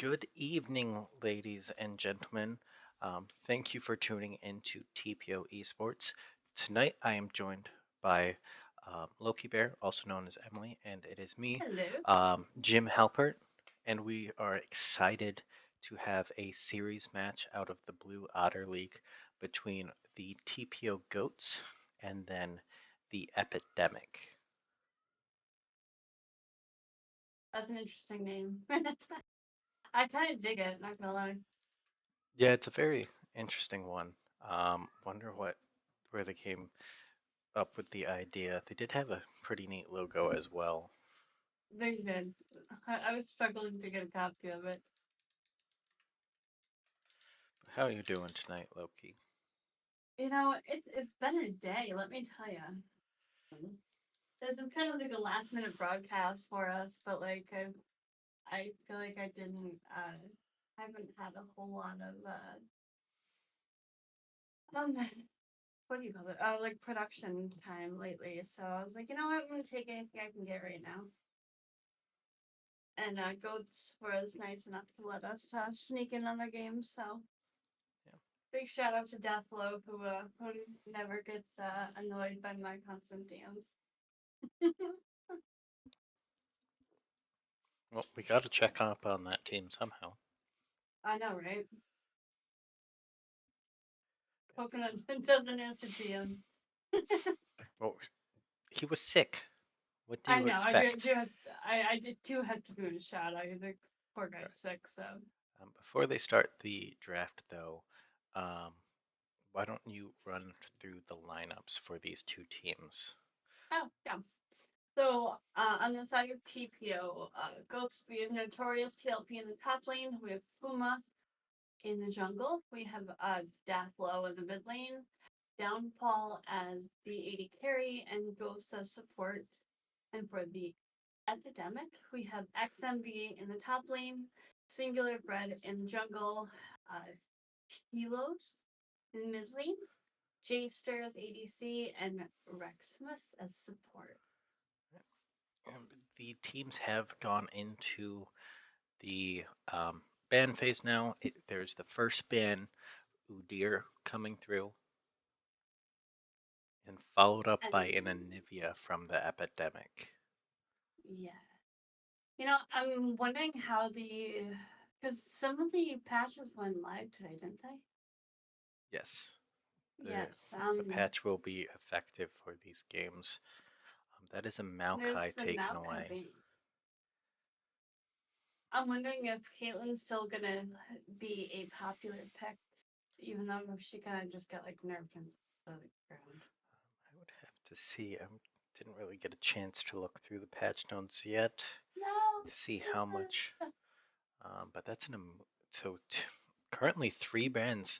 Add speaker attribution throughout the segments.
Speaker 1: Good evening, ladies and gentlemen. Thank you for tuning into TPO Esports. Tonight I am joined by Loki Bear, also known as Emily, and it is me,
Speaker 2: Hello.
Speaker 1: Jim Halpert, and we are excited to have a series match out of the Blue Otter League between the TPO Goats and then the Epidemic.
Speaker 2: That's an interesting name. I kind of dig it, not gonna lie.
Speaker 1: Yeah, it's a very interesting one. Wonder where they came up with the idea. They did have a pretty neat logo as well.
Speaker 2: Very good. I was struggling to get a copy of it.
Speaker 1: How are you doing tonight, Loki?
Speaker 2: It's been a day, let me tell you. This is kind of like a last minute broadcast for us, but I feel like I haven't had a whole lot of what do you call it? Like production time lately. So I was like, you know what, I'm gonna take anything I can get right now. And Goats was nice enough to let us sneak in on their games. So
Speaker 1: Yeah.
Speaker 2: big shout out to Deathloaf who never gets annoyed by my constant DMs.
Speaker 1: Well, we got to check up on that team somehow.
Speaker 2: I know, right? Coconut doesn't answer DM.
Speaker 1: Well, he was sick. What do
Speaker 2: I
Speaker 1: you
Speaker 2: know. I do.
Speaker 1: expect?
Speaker 2: Do have to do a shout out. The poor
Speaker 1: Right.
Speaker 2: guy's sick, so.
Speaker 1: Before they start the draft, though, um, why don't you run through the lineups for these two teams?
Speaker 2: Oh yeah. So on the side of TPO, Goats, we have Notorious TLP in the top lane. We have Fuma in the jungle. We have Dathlo in the mid lane, Downfall as the AD carry, and Ghost as support. And for the Epidemic, we have XMB in the top lane, Singular Bread in the jungle, Helos in the mid lane, Jster as ADC, and Rexmus as support.
Speaker 1: The teams have gone into the ban phase now. There's the first ban, Udyr, coming through, and followed up
Speaker 2: And
Speaker 1: by an Anivia from the Epidemic.
Speaker 2: yeah, I'm wondering how because some of the patches went live today, didn't they?
Speaker 1: Yes, the
Speaker 2: Yes.
Speaker 1: the patch will be effective for these games. That is a
Speaker 2: There's
Speaker 1: Maokai
Speaker 2: the
Speaker 1: taken
Speaker 2: Maokai
Speaker 1: away.
Speaker 2: bait. I'm wondering if Caitlyn's still gonna be a popular pick, even though she kind of just got like nerfed into the ground.
Speaker 1: I would have to see. I didn't really get a chance to look through the patch notes yet
Speaker 2: No.
Speaker 1: to see how much. But that's so currently three bans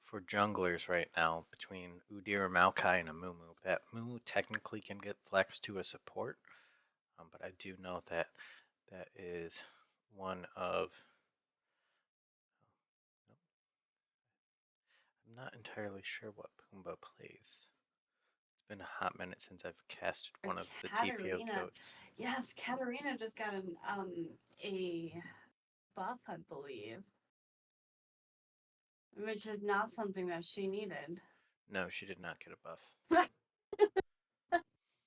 Speaker 1: for junglers right now between Udyr, Maokai, and a Mumu. That Mumu technically can get flexed to a support, but I do know that that is one of. I'm not entirely sure what Pumbaa plays. It's been a hot minute since I've casted
Speaker 2: Or
Speaker 1: one of the TPO
Speaker 2: Katarina.
Speaker 1: goats.
Speaker 2: Yes, Katarina just got a buff, I believe, which is not something that she needed.
Speaker 1: No, she did not get a buff.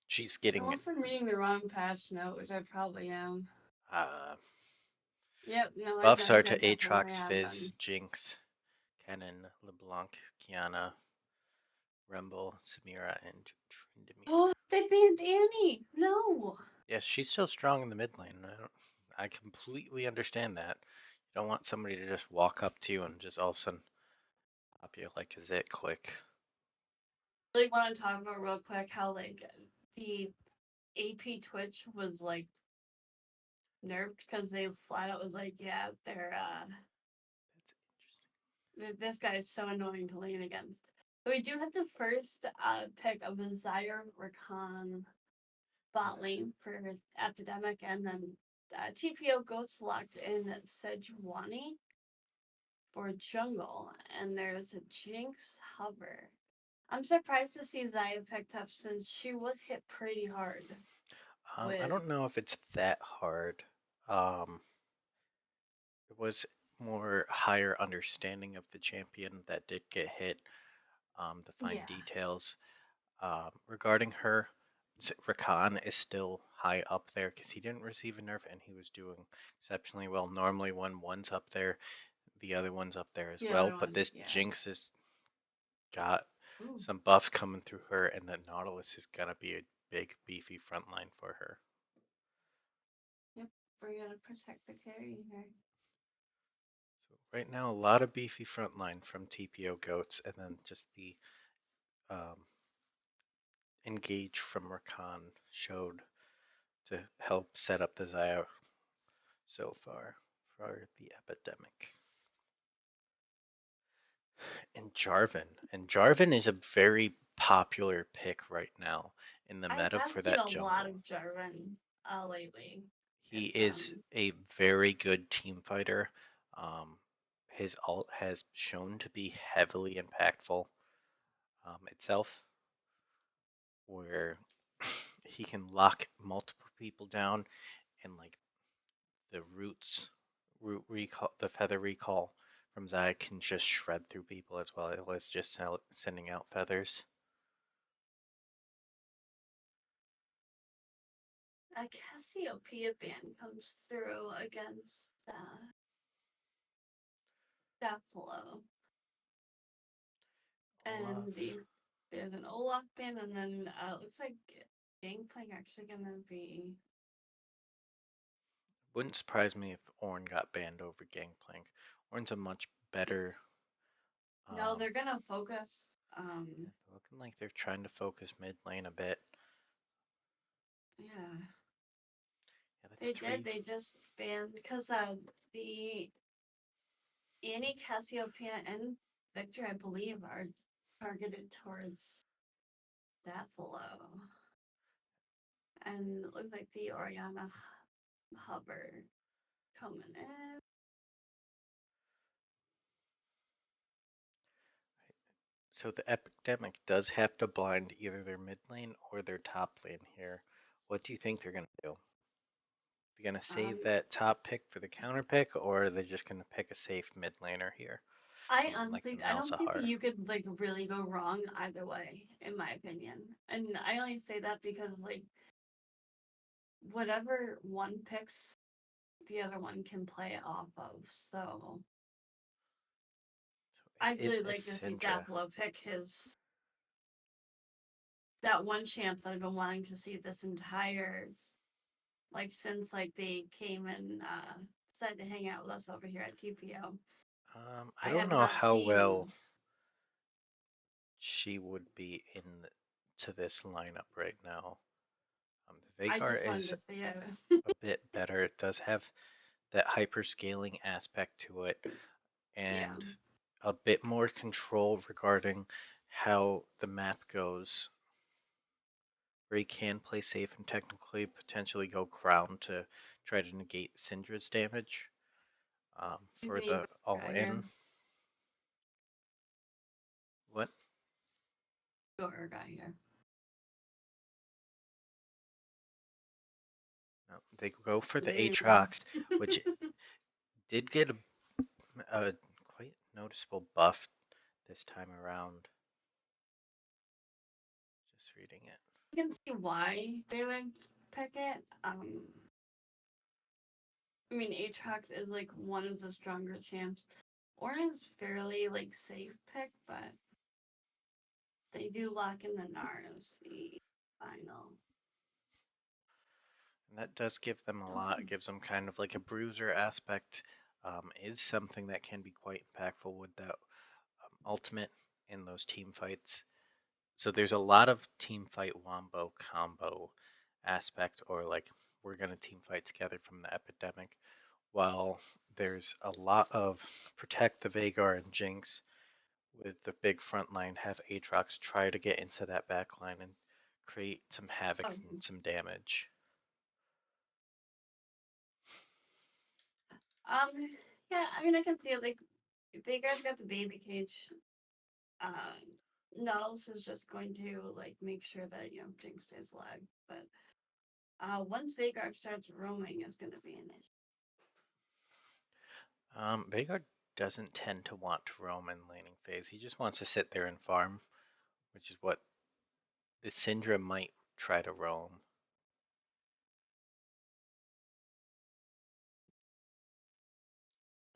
Speaker 1: She's getting
Speaker 2: Unless I'm reading the wrong patch note, which I probably am.
Speaker 1: uh,
Speaker 2: Yep, no,
Speaker 1: buffs
Speaker 2: I
Speaker 1: are to
Speaker 2: definitely
Speaker 1: Aatrox,
Speaker 2: have
Speaker 1: Fizz,
Speaker 2: them.
Speaker 1: Jinx, Kennen, LeBlanc, Kiana, Rumble, Samira, and Tryndamere.
Speaker 2: Oh, they banned Annie. No.
Speaker 1: Yes, she's still strong in the mid lane. I completely understand that. You don't want somebody to just walk up to you and just all of a sudden pop you like a zit quick.
Speaker 2: I really want to talk about real quick how the AP Twitch was like nerfed because they flat out was like, yeah, this guy is so annoying to lane against. But we do have to first pick a Desire Rakan bot lane for Epidemic, and then TPO Goats locked in Sejuani for jungle, and there's a Jinx hover. I'm surprised to see Zaya picked up since she was hit pretty hard
Speaker 1: I
Speaker 2: with.
Speaker 1: don't know if it's that hard. Um, there was more higher understanding of the champion that did get hit. The fine
Speaker 2: Yeah,
Speaker 1: details regarding her. Rakan is still high up there because he didn't receive a nerf and he was doing exceptionally well. Normally, when one's up there, the other one's up there as
Speaker 2: the
Speaker 1: well.
Speaker 2: other
Speaker 1: But
Speaker 2: one,
Speaker 1: this
Speaker 2: yeah.
Speaker 1: Jinx has got
Speaker 2: Ooh,
Speaker 1: some buffs coming through her, and the Nautilus is gonna be a big, beefy front line for her.
Speaker 2: yep. We're gonna protect the carry here.
Speaker 1: So right now, a lot of beefy front line from TPO Goats, and then just the um, engage from Rakan showed to help set up the Xayah so far for the Epidemic. And Jarvan is a very popular pick right now in the
Speaker 2: I
Speaker 1: meta
Speaker 2: have
Speaker 1: for
Speaker 2: seen
Speaker 1: that
Speaker 2: a lot
Speaker 1: jungle.
Speaker 2: of Jarvan lately.
Speaker 1: He
Speaker 2: It's
Speaker 1: is a very good team fighter. Um, his ult has shown to be heavily impactful itself, where he can lock multiple people down and like the root recall, the feather recall from Zaya can just shred through people as well as just sending out feathers.
Speaker 2: a Cassiopeia ban comes through against Deathlow,
Speaker 1: Olaf.
Speaker 2: and there's an Olaf ban, and then looks like Gangplank actually gonna be.
Speaker 1: Wouldn't surprise me if Ornn got banned over Gangplank. Ornn's a much better.
Speaker 2: No,
Speaker 1: Um,
Speaker 2: they're gonna focus.
Speaker 1: yeah, looking like they're trying to focus mid lane a bit.
Speaker 2: Yeah,
Speaker 1: Yeah, that's
Speaker 2: they did.
Speaker 1: three.
Speaker 2: They just banned because the Annie, Cassiopeia, and Victor, I believe, are targeted towards Deathlow, and it looks like the Oriana Hubbard coming in.
Speaker 1: So the Epidemic does have to blind either their mid lane or their top lane here. What do you think they're gonna do? They're gonna save
Speaker 2: Um,
Speaker 1: that top pick for the counter pick, or are they just gonna pick a safe mid laner here?
Speaker 2: I
Speaker 1: Someone like the
Speaker 2: honestly, I don't think that
Speaker 1: Malzahar.
Speaker 2: you could like really go wrong either way, in my opinion. And I only say that because like whatever one picks, the other one can play off of. So
Speaker 1: So it
Speaker 2: I'd
Speaker 1: is
Speaker 2: really
Speaker 1: a
Speaker 2: like to see
Speaker 1: Syndra.
Speaker 2: Dathlo pick his that one champ that I've been wanting to see this entire like since like they came and decided to hang out with us over here at TPO.
Speaker 1: I
Speaker 2: I
Speaker 1: don't
Speaker 2: have
Speaker 1: know
Speaker 2: not
Speaker 1: how well
Speaker 2: seen.
Speaker 1: she would be in to this lineup right now. The
Speaker 2: I
Speaker 1: Veigar
Speaker 2: just wanted
Speaker 1: is
Speaker 2: to see it.
Speaker 1: a bit better. It does have that hyper scaling aspect to it
Speaker 2: Yeah,
Speaker 1: and a bit more control regarding how the map goes, where he can play safe and technically potentially go crown to try to negate Syndra's damage
Speaker 2: you
Speaker 1: for
Speaker 2: can even
Speaker 1: the
Speaker 2: go
Speaker 1: all
Speaker 2: here.
Speaker 1: in. What?
Speaker 2: Go guy here.
Speaker 1: No, they go for the
Speaker 2: There you
Speaker 1: Aatrox,
Speaker 2: go.
Speaker 1: which did get a quite noticeable buff this time around. Just reading it.
Speaker 2: You can see why they would pick it. I mean, Aatrox is like one of the stronger champs. Ornn is fairly like safe pick, but they do lock in the Gnar as the final.
Speaker 1: And that does give them a lot. It
Speaker 2: Okay.
Speaker 1: gives them kind of like a bruiser aspect. Is something that can be quite impactful with that ultimate in those team fights. So there's a lot of team fight wombo combo aspect, or like we're gonna team fight together from the Epidemic. While there's a lot of protect the Veigar and Jinx with the big front line, have Aatrox try to get into that back line and create some havoc
Speaker 2: Oh,
Speaker 1: and some damage.
Speaker 2: um, yeah. I mean, I can see it. Like, Veigar's got the baby cage. Nautilus is just going to like make sure that Jinx stays alive. But once Veigar starts roaming, is going to be an issue.
Speaker 1: Vhagar doesn't tend to want to roam in laning phase. He just wants to sit there and farm, which is what the Syndra might try to roam.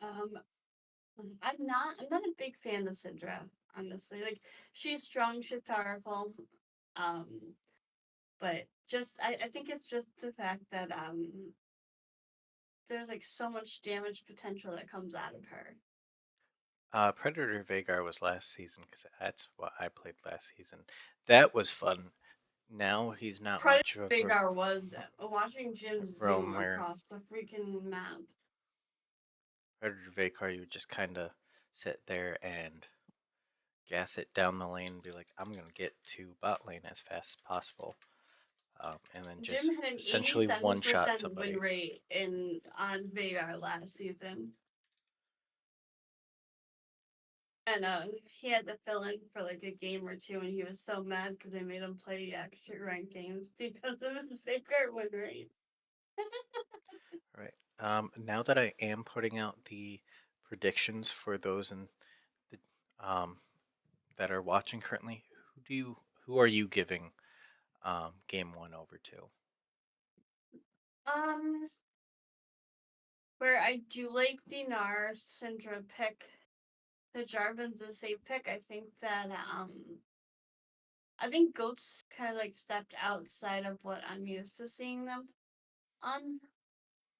Speaker 2: Um, I'm not a big fan of Syndra, honestly. Like she's strong, she's powerful. Um, but just I think it's just the fact that there's like so much damage potential that comes out of her.
Speaker 1: Predator Vhagar was last season because that's what I played last season. That was fun. Now he's not
Speaker 2: Predator
Speaker 1: much of a
Speaker 2: Vagar was watching Jim zoom
Speaker 1: roamer.
Speaker 2: across the freaking map.
Speaker 1: Predator Vhagar, you would just kind of sit there and gas it down the lane and be like, I'm going to get to bot lane as fast as possible. And then
Speaker 2: Jim
Speaker 1: just
Speaker 2: had an
Speaker 1: essentially one shot
Speaker 2: 87% win
Speaker 1: somebody.
Speaker 2: rate in on Vagar last season. And he had to fill in for like a game or two, and he was so mad because they made him play extra ranked games because of his Vagar win rate.
Speaker 1: Right. Now that I am putting out the predictions for those the um, that are watching currently, who are you giving game one over to?
Speaker 2: Um, where I do like the Nar Syndra pick, the Jarvan's a safe pick. I think Goats kind of like stepped outside of what I'm used to seeing them on,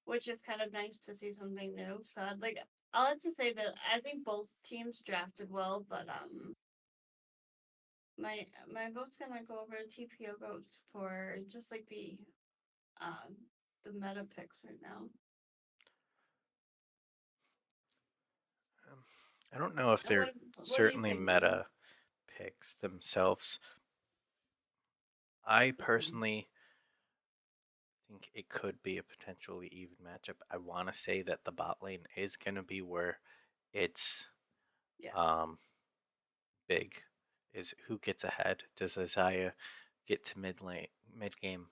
Speaker 2: which is kind of nice to see something new. So I'll have to say that I think both teams drafted well, but my vote's gonna go over to TPO Goats for just like uh the meta picks right now.
Speaker 1: Um, I don't know if
Speaker 2: And
Speaker 1: they're
Speaker 2: what do you
Speaker 1: certainly
Speaker 2: think, Jim?
Speaker 1: meta picks themselves. I
Speaker 2: Just kidding.
Speaker 1: personally think it could be a potentially even matchup. I want to say that the bot lane is going to be where it's
Speaker 2: Yeah.
Speaker 1: um, big, is who gets ahead. Does Isaiah get to mid game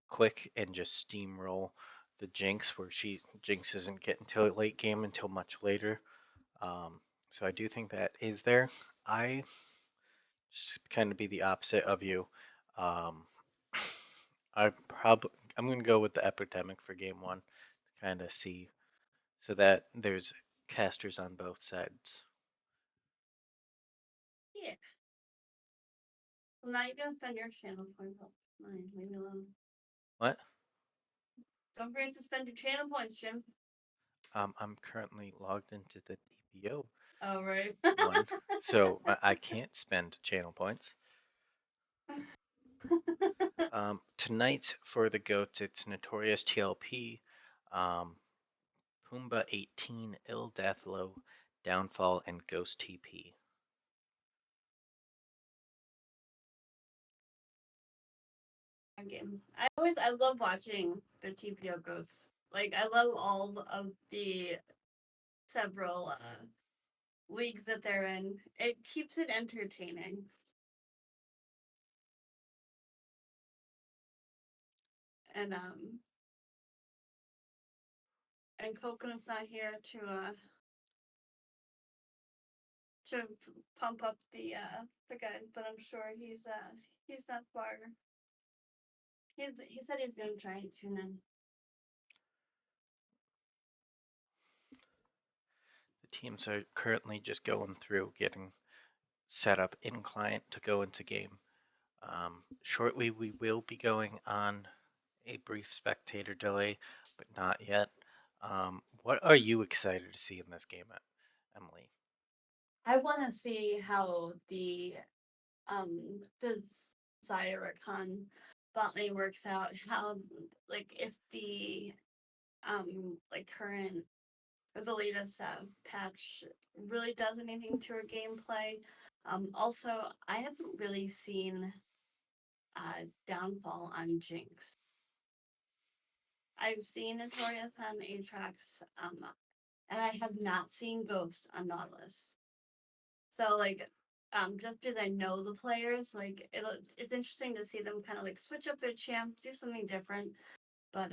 Speaker 1: quick and just steamroll the Jinx where Jinx isn't getting to late game until much later? Um, so I do think that is there. I just kind of be the opposite of you. Um, I'm gonna go with the Epidemic for game one to kind of see so that there's casters on both sides.
Speaker 2: Yeah. Well, now you're gonna spend your channel points. Mine, leave me alone.
Speaker 1: What?
Speaker 2: Don't forget to spend your channel points, Jim.
Speaker 1: I'm currently logged into the TPO
Speaker 2: Oh right.
Speaker 1: one, so I can't spend channel points. Tonight for the goats, it's Notorious TLP, um, Pumbaa 18, Ill Deathlow, Downfall, and Ghost TP.
Speaker 2: Game. I love watching the TPO Goats. Like I love all of the several leagues that they're in. It keeps it entertaining. And Coconut's not here to pump up the guys, but I'm sure he's not far. He said he's gonna try and tune in.
Speaker 1: The teams are currently just going through getting set up in client to go into game. Shortly, we will be going on a brief spectator delay, but not yet. What are you excited to see in this game, Emily?
Speaker 2: I want to see how the Zyrakan bot lane works out. How like if the like current or the latest patch really does anything to her gameplay. Also, I haven't really seen downfall on Jinx. I've seen Notorious on Atrax, and I have not seen Ghost on Nautilus. So like, just because I know the players, like it's interesting to see them kind of like switch up their champ, do something different. But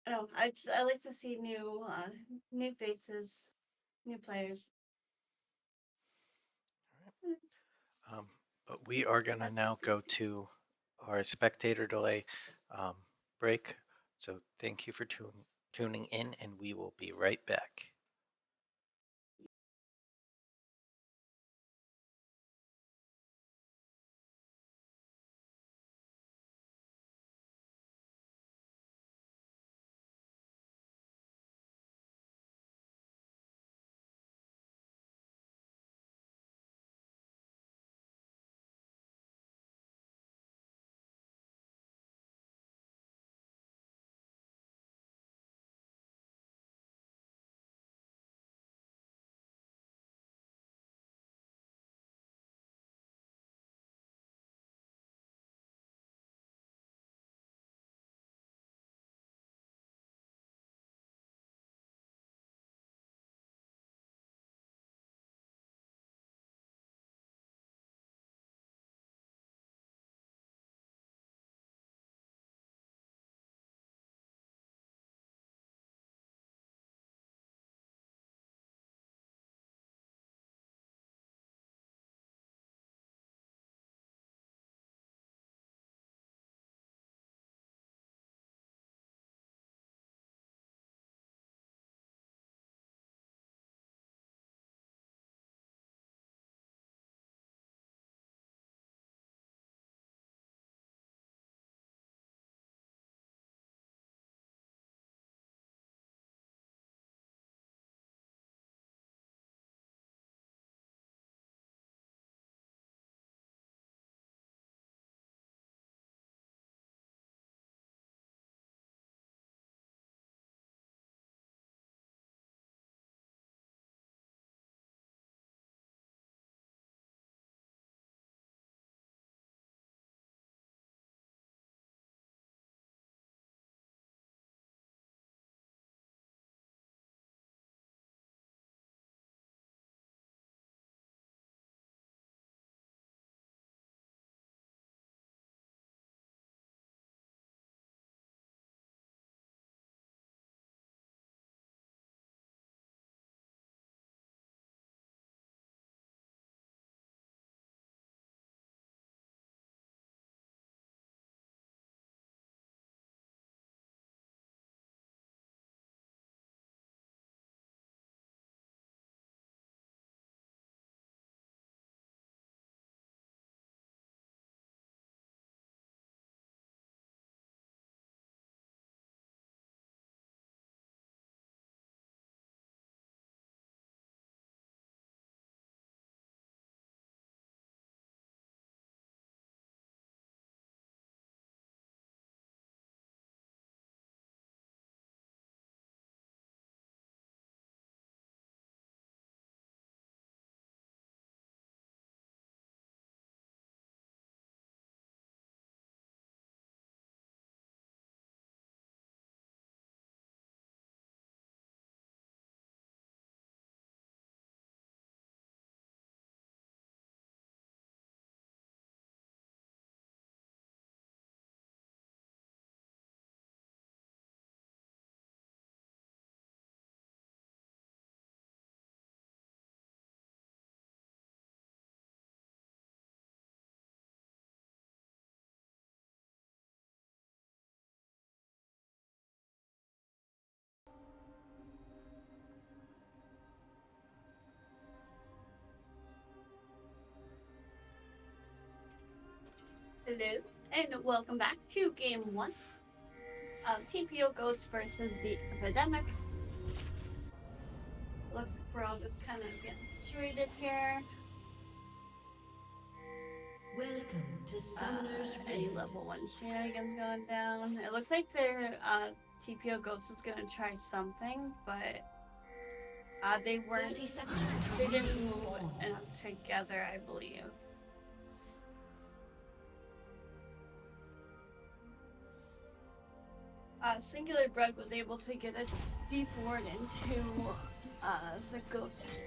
Speaker 2: No, I like to see new faces, new players.
Speaker 1: Um, but we are going to now go to our spectator delay um, break. So thank you for tuning in, and we will be right back.
Speaker 2: Hello, and welcome back to Game 1 of TPO Goats versus the Epidemic. Looks like we're all just kind of getting situated here.
Speaker 3: Welcome to Summoner's
Speaker 2: Any
Speaker 3: Rift.
Speaker 2: level 1 shenanigans going down. It looks like their TPO Ghost is going to try something, but they weren't.
Speaker 3: 30 seconds
Speaker 2: They
Speaker 3: until
Speaker 2: didn't
Speaker 3: minions
Speaker 2: move
Speaker 3: spawn.
Speaker 2: enough together, I believe. Singular Bread was able to get a deep ward into the Ghost's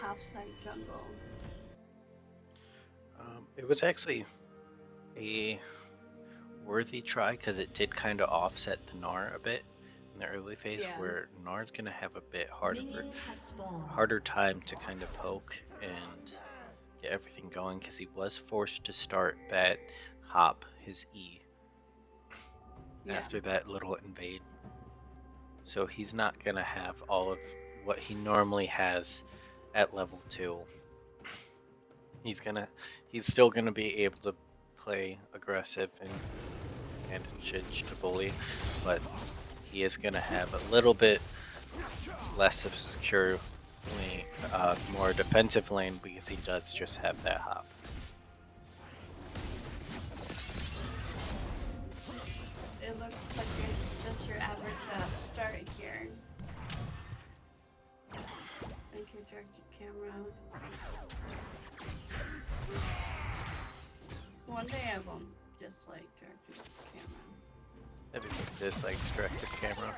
Speaker 2: topside jungle.
Speaker 1: It was actually a worthy try because it did kind of offset the Gnar a bit. in the early phase
Speaker 2: Yeah.
Speaker 1: where Gnar's gonna have a bit
Speaker 3: Minions have spawned.
Speaker 1: harder time to kind of poke and get everything going because he was forced to start that hop, his E,
Speaker 2: Yeah.
Speaker 1: after that little invade. So he's not gonna have all of what he normally has at level 2. He's still gonna be able to play aggressive and manage to bully, but he is gonna have a little bit less of a secure lane, more defensive lane because he does just have that hop.
Speaker 2: It looks like it's just your average start here. Like your directed camera. One day I won't just like directed camera.
Speaker 1: Everybody dislikes directed camera.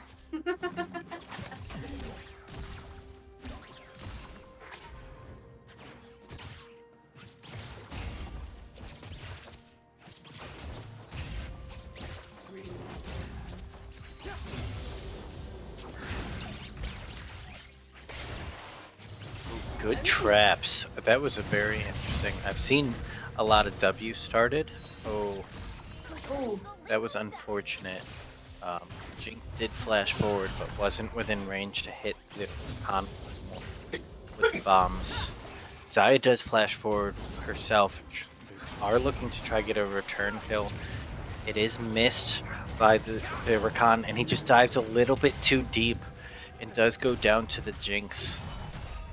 Speaker 1: Good traps. That was a very interesting. I've seen a lot of W started. Oh,
Speaker 2: Ooh.
Speaker 1: that was unfortunate. Jink did flash forward, but wasn't within range to hit the con with bombs. Xayah does flash forward herself. Are looking to try get a return kill. It is missed by the Rakan, and he just dives a little bit too deep and does go down to the Jinx.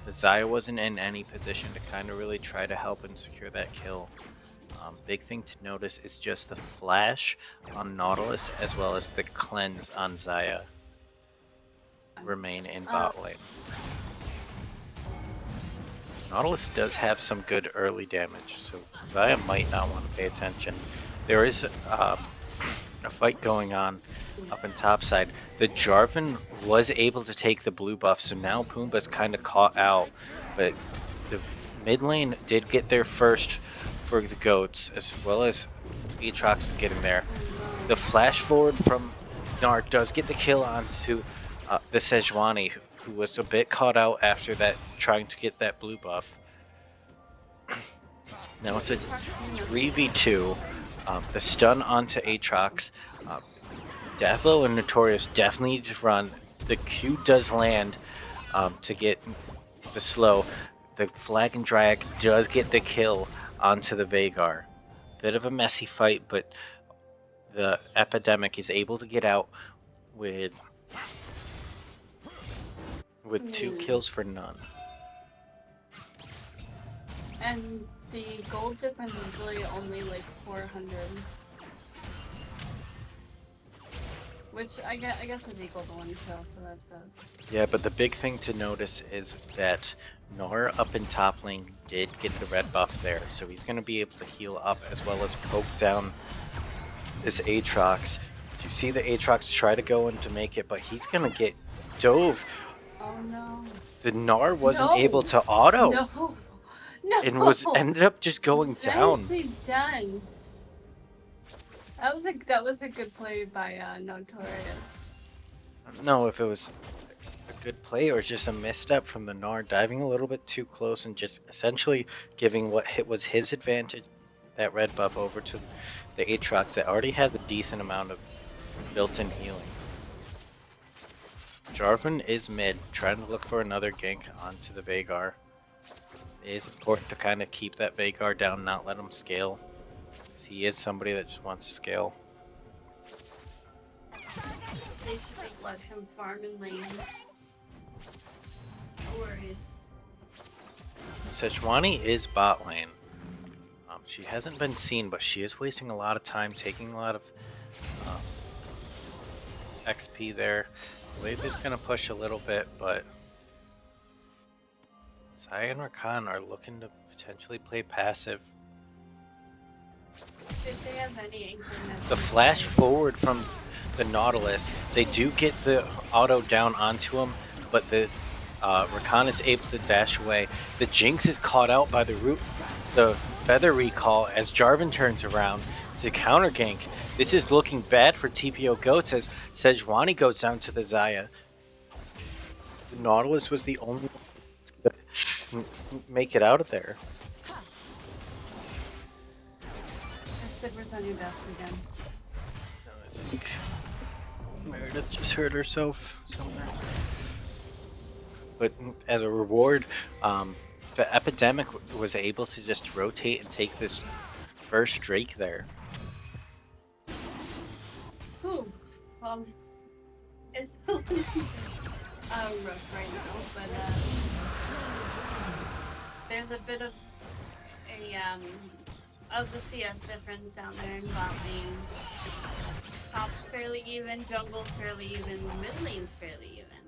Speaker 1: The Xayah wasn't in any position to kind of really try to help and secure that kill. Big thing to notice is just the flash on Nautilus as well as the cleanse on Xayah remain in bot lane. Nautilus does have some good early damage, so Xayah might not want to pay attention. There is a fight going on up in topside. The Jarvan was able to take the blue buff, so now Pumbaa's kind of caught out, but the mid lane did get there first for the Goats, as well as Aatrox is getting there. The flash forward from Gnar does get the kill onto the Sejuani, who was a bit caught out after that, trying to get that blue buff. Now it's a 3v2. The stun onto Aatrox. Deathlow and Notorious definitely need to run. The Q does land to get the slow. The Flag and Drag does get the kill onto the Veigar. Bit of a messy fight, but the Epidemic is able to get out with 2 kills for none.
Speaker 2: And the gold difference is really only like 400. Which I guess is equal to 1 kill, so that does.
Speaker 1: Yeah, but the big thing to notice is that Gnar up in top lane did get the red buff there, so he's going to be able to heal up as well as poke down this Aatrox. You see the Aatrox try to go in to make it, but he's going to get dove.
Speaker 2: Oh no.
Speaker 1: The Gnar wasn't able to auto.
Speaker 2: No. No.
Speaker 1: And ended up just going down.
Speaker 2: Nicely done. That was a good play by Notorious.
Speaker 1: I don't know if it was a good play or just a misstep from the Gnar, diving a little bit too close and just essentially giving what was his advantage, that red buff, over to the Aatrox that already has a decent amount of built-in healing. Jarvan is mid, trying to look for another gank onto the Veigar. It is important to kind of keep that Veigar down, not let him scale. He is somebody that just wants to scale.
Speaker 2: They should let him farm in lane. No worries.
Speaker 1: Sejuani is bot lane. She hasn't been seen, but she is wasting a lot of time, taking a lot of XP there. Wave is going to push a little bit, but Xayah and Rakan are looking to potentially play passive.
Speaker 2: If they have any inkling that
Speaker 1: The flash forward from the Nautilus, they do get the auto down onto him, but the Rakan is able to dash away. The Jinx is caught out by the feather recall as Jarvan turns around to counter gank. This is looking bad for TPO Goats as Sejuani goes down to the Zaya. The Nautilus was the only one to make it out of there.
Speaker 2: Sivers on your desk again.
Speaker 1: I think Meredith just hurt herself somewhere. But as a reward, the Epidemic was able to just rotate and take this first Drake there.
Speaker 2: Ooh, it's rough right now, but there's a bit of the CS difference down there in bot lane. Top's fairly even, jungle's fairly even, mid lane's fairly even.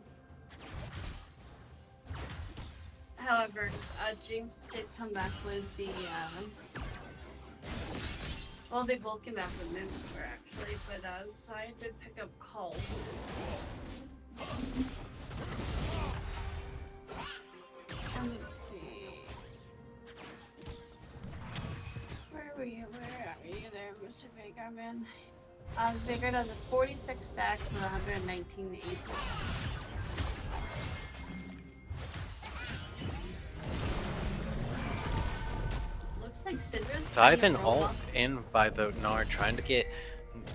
Speaker 2: However, Jinx did come back with the well, they both came back with Mimic actually, but Zaya did pick up Call. Let's see. Where are you there, Mr. Veigar, man? Veigar does a 46 stacks with 119 AP. Looks like Syndra's
Speaker 1: Dive and ult in by the Gnar, trying to get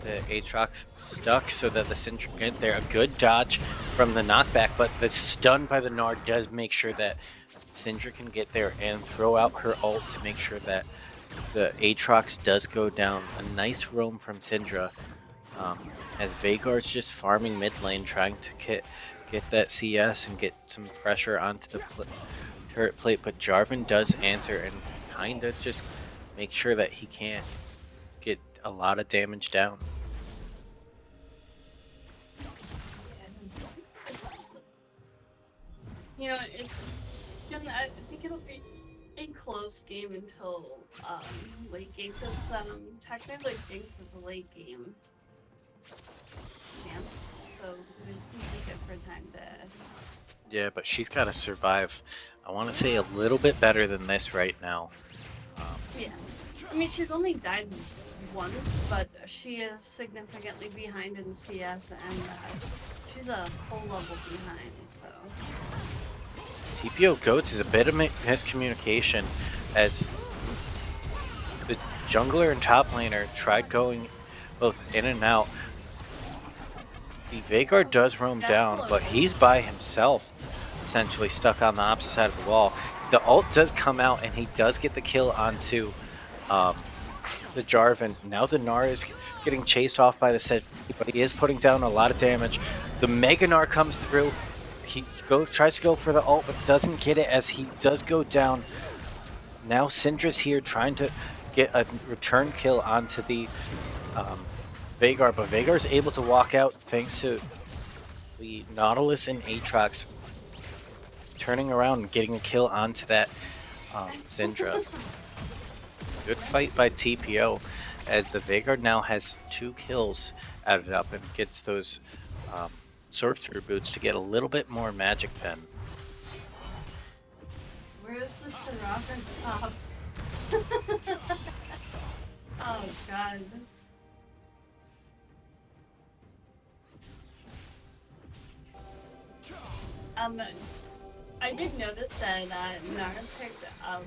Speaker 1: the Aatrox stuck so that the Syndra can get there. A good dodge from the knockback, but the stun by the Gnar does make sure that Syndra can get there and throw out her ult to make sure that the Aatrox does go down. A nice roam from Syndra as Veigar's just farming mid lane, trying to get that CS and get some pressure onto the turret plate, but Jarvan does answer and kind of just make sure that he can't get a lot of damage down.
Speaker 2: You know, I think it'll be a close game until late game, because technically Jinx is a late game champ, so we take it for time to.
Speaker 1: Yeah, but she's got to survive. I want to say a little bit better than this right now.
Speaker 2: Yeah, I mean she's only died once, but she is significantly behind in CS, and she's a whole level behind. So
Speaker 1: TPO Goats is a bit of miscommunication as the jungler and top laner tried going both in and out. The Veigar does roam down, but he's by himself, essentially stuck on the opposite side of the wall. The ult does come out, and he does get the kill onto the Jarvan. Now the Gnar is getting chased off by the Sedge, but he is putting down a lot of damage. The Mega Gnar comes through. He tries to go for the ult, but doesn't get it as he does go down. Now Syndra's here trying to get a return kill onto the Veigar, but Veigar is able to walk out thanks to the Nautilus and Aatrox turning around and getting a kill onto that Syndra. Good fight by TPO as the Veigar now has 2 kills added up and gets those sorcerer boots to get a little bit more magic pen.
Speaker 2: where's the Seraphim top? Oh god. I did notice that Nara picked up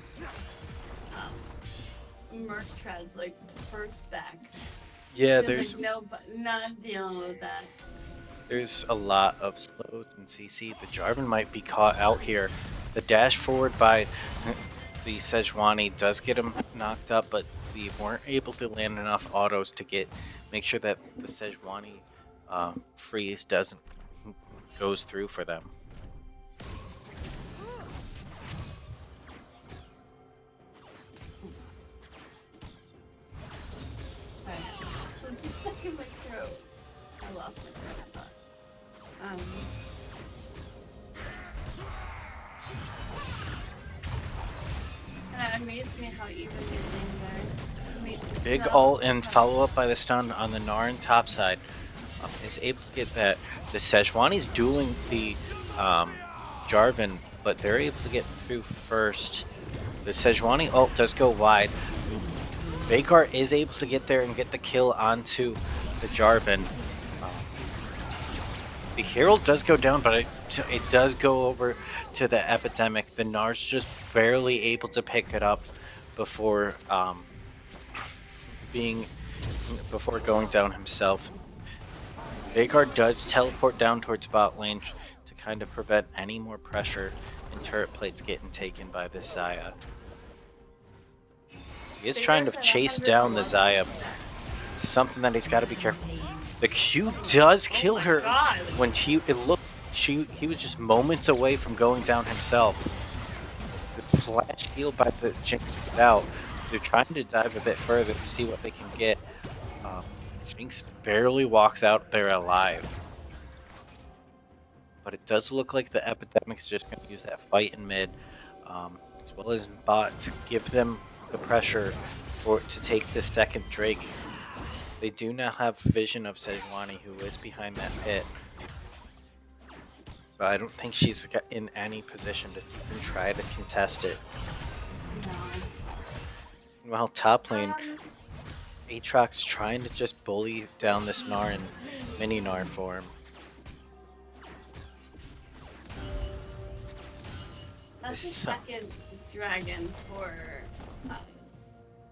Speaker 2: Merc Treads like first back.
Speaker 1: Yeah,
Speaker 2: He was
Speaker 1: there's
Speaker 2: like, no, but not dealing with that.
Speaker 1: there's a lot of slows in CC. The Jarvan might be caught out here. The dash forward by the Sejuani does get him knocked up, but they weren't able to land enough autos to make sure that the Sejuani freeze goes through for them.
Speaker 2: Sorry. It's stuck in my throat. I lost my train of thought. And it amazed me how even these things are. I mean,
Speaker 1: Big
Speaker 2: no,
Speaker 1: ult and follow up by the stun on the Gnar top side is able to get that. The Sejuani's dueling the Jarvan, but they're able to get through first. The Sejuani ult does go wide. Vagar is able to get there and get the kill onto the Jarvan. Um, the Herald does go down, but it does go over to the Epidemic. The Gnar's just barely able to pick it up before before going down himself. Vagar does teleport down towards bot lane to kind of prevent any more pressure and turret plates getting taken by this Xayah. He is trying to chase down the Xayah. It's something that he's got to be careful. The Q does kill her when he was just moments away from going down himself. The flash heal by the Jinx out. They're trying to dive a bit further to see what they can get. Jinx barely walks out there alive. But it does look like the Epidemic is just going to use that fight in mid, as well as in bot, to give them the pressure to take the second Drake. They do now have vision of Sejuani, who is behind that pit. But I don't think she's in any position to even try to contest it.
Speaker 2: No.
Speaker 1: Well, top lane, Aatrox trying to just bully down this Gnar in mini Gnar form.
Speaker 2: That's the second dragon for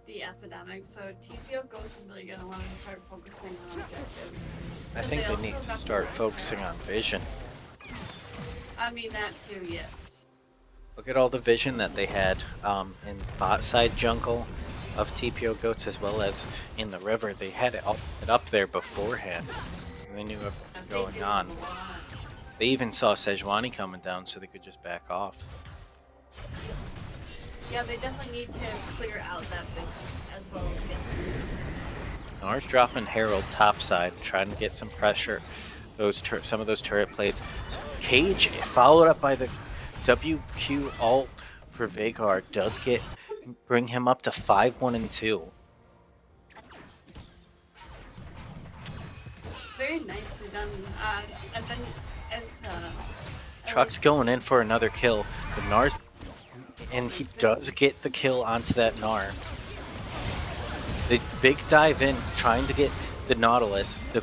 Speaker 2: the Epidemic, so TPO Goats is really gonna want to start focusing on objectives.
Speaker 1: I think they need to start focusing on vision.
Speaker 2: I mean that too, yes.
Speaker 1: Look at all the vision that they had in bot side jungle of TPO Goats, as well as in the river. They had it up there beforehand. They knew what was going on. They even saw Sejuani coming down, so they could just back off.
Speaker 2: Yeah, they definitely need to clear out that vision as well.
Speaker 1: Gnar's dropping Herald topside, trying to get some pressure. Some of those turret plates. Cage, followed up by the WQ ult for Vagar, does bring him up to 5-1 and 2.
Speaker 2: Very nicely done.
Speaker 1: Truck's going in for another kill. The Gnar's, and he does get the kill onto that Gnar. The big dive in, trying to get the Nautilus. The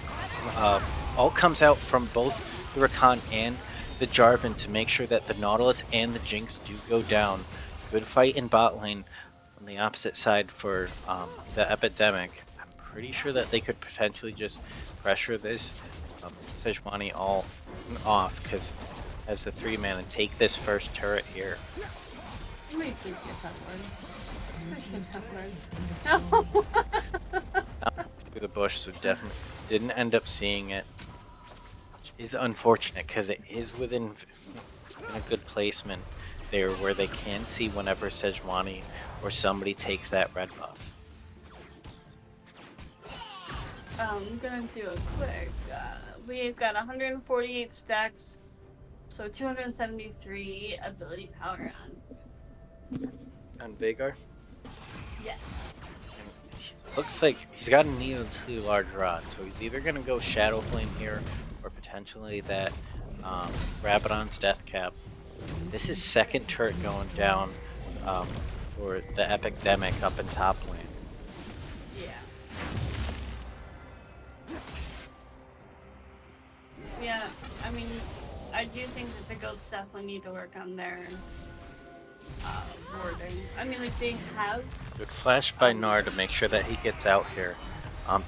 Speaker 1: ult comes out from both the Rakan and the Jarvan to make sure that the Nautilus and the Jinx do go down. Good fight in bot lane on the opposite side for the Epidemic. I'm pretty sure that they could potentially just pressure this Sejuani all off, because as the 3-man, and take this first turret here.
Speaker 2: Please get that word. No.
Speaker 1: Through the bush, so definitely didn't end up seeing it. Which is unfortunate, because it is within a good placement there where they can see whenever Sejuani or somebody takes that red buff.
Speaker 2: I'm gonna do a quick. We've got 148 stacks, so 273 ability power
Speaker 1: On Vagar?
Speaker 2: Yes.
Speaker 1: Looks like he's got a needlessly large rod, so he's either gonna go Shadow Flame here, or potentially that Rabadon's Death Cap. This is second turret going down for the Epidemic up in top lane.
Speaker 2: Yeah. Yeah, I mean, I do think that the goats definitely need to work on their warding. I mean, like, they have...
Speaker 1: Good flash by Gnar to make sure that he gets out here.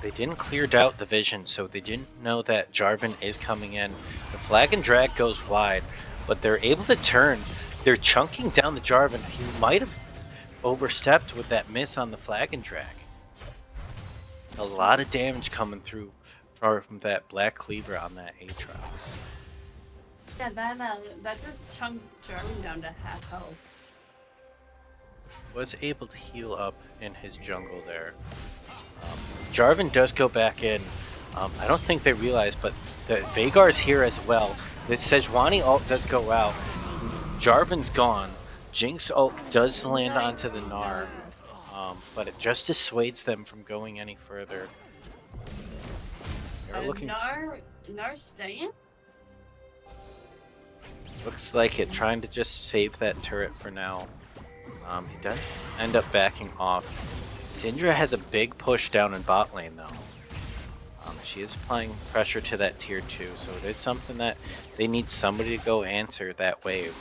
Speaker 1: They didn't clear out the vision, so they didn't know that Jarvan is coming in. The flag and drag goes wide, but they're able to turn. They're chunking down the Jarvan. He might have overstepped with that miss on the flag and drag. A lot of damage coming through from that Black Cleaver on that Aatrox.
Speaker 2: Yeah, that just chunked Jarvan down to half health.
Speaker 1: Was able to heal up in his jungle there. Jarvan does go back in. I don't think they realize, but the Vagar's here as well. The Sejuani ult does go out. Jarvan's gone. Jinx ult does land onto the Gnar, but it just dissuades them from going any further. They're looking.
Speaker 2: Gnar's staying?
Speaker 1: Looks like it, trying to just save that turret for now. He does end up backing off. Syndra has a big push down in bot lane though. She is applying pressure to that tier 2, so it is something that they need somebody to go answer that wave.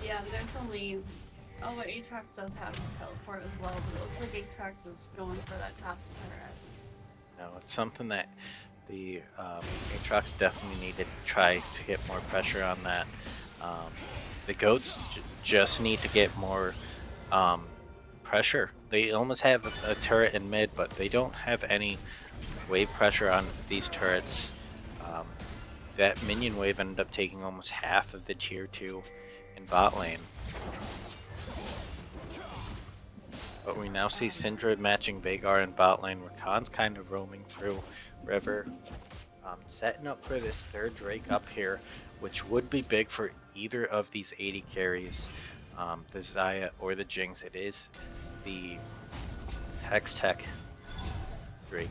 Speaker 2: Yeah, there's only. Oh, but Aatrox does have teleport as well, but it looks like Aatrox is going for that top turret.
Speaker 1: No, it's something that the Aatrox definitely needed to try to get more pressure on that. The Goats just need to get more pressure. They almost have a turret in mid, but they don't have any wave pressure on these turrets. That minion wave ended up taking almost half of the tier 2 in bot lane. But we now see Syndra matching Veigar in bot lane, where Khan's kind of roaming through river. Setting up for this third Drake up here, which would be big for either of these 80 carries, the Xayah or the Jinx. It is the Hextech Drake.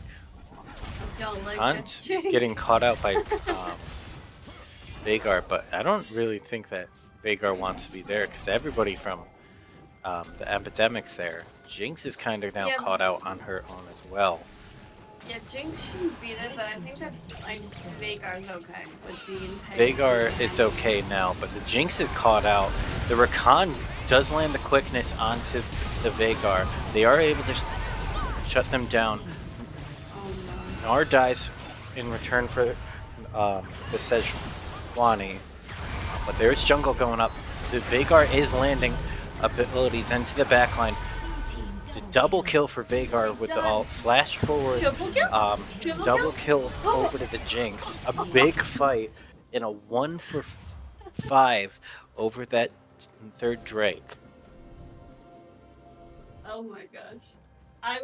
Speaker 2: I don't like
Speaker 1: Khan's
Speaker 2: this.
Speaker 1: getting caught out by Veigar, but I don't really think that Veigar wants to be there because everybody from the Epidemic's there. Jinx is kind of now caught out on her own as well.
Speaker 2: Yeah, Jinx shouldn't be there, but I think that Veigar's okay with being
Speaker 1: Veigar, it's okay now, but the Jinx is caught out. The Rakan does land the quickness onto the Veigar. They are able to shut them down.
Speaker 2: Oh,
Speaker 1: Gnar dies in return for the Sejuani, but there's jungle going up. The Veigar is landing abilities into the backline. The double kill for Veigar with the ult, flash forward, double kill over to the Jinx. A big fight in a 1 for 5 over that third Drake.
Speaker 2: Oh my gosh. I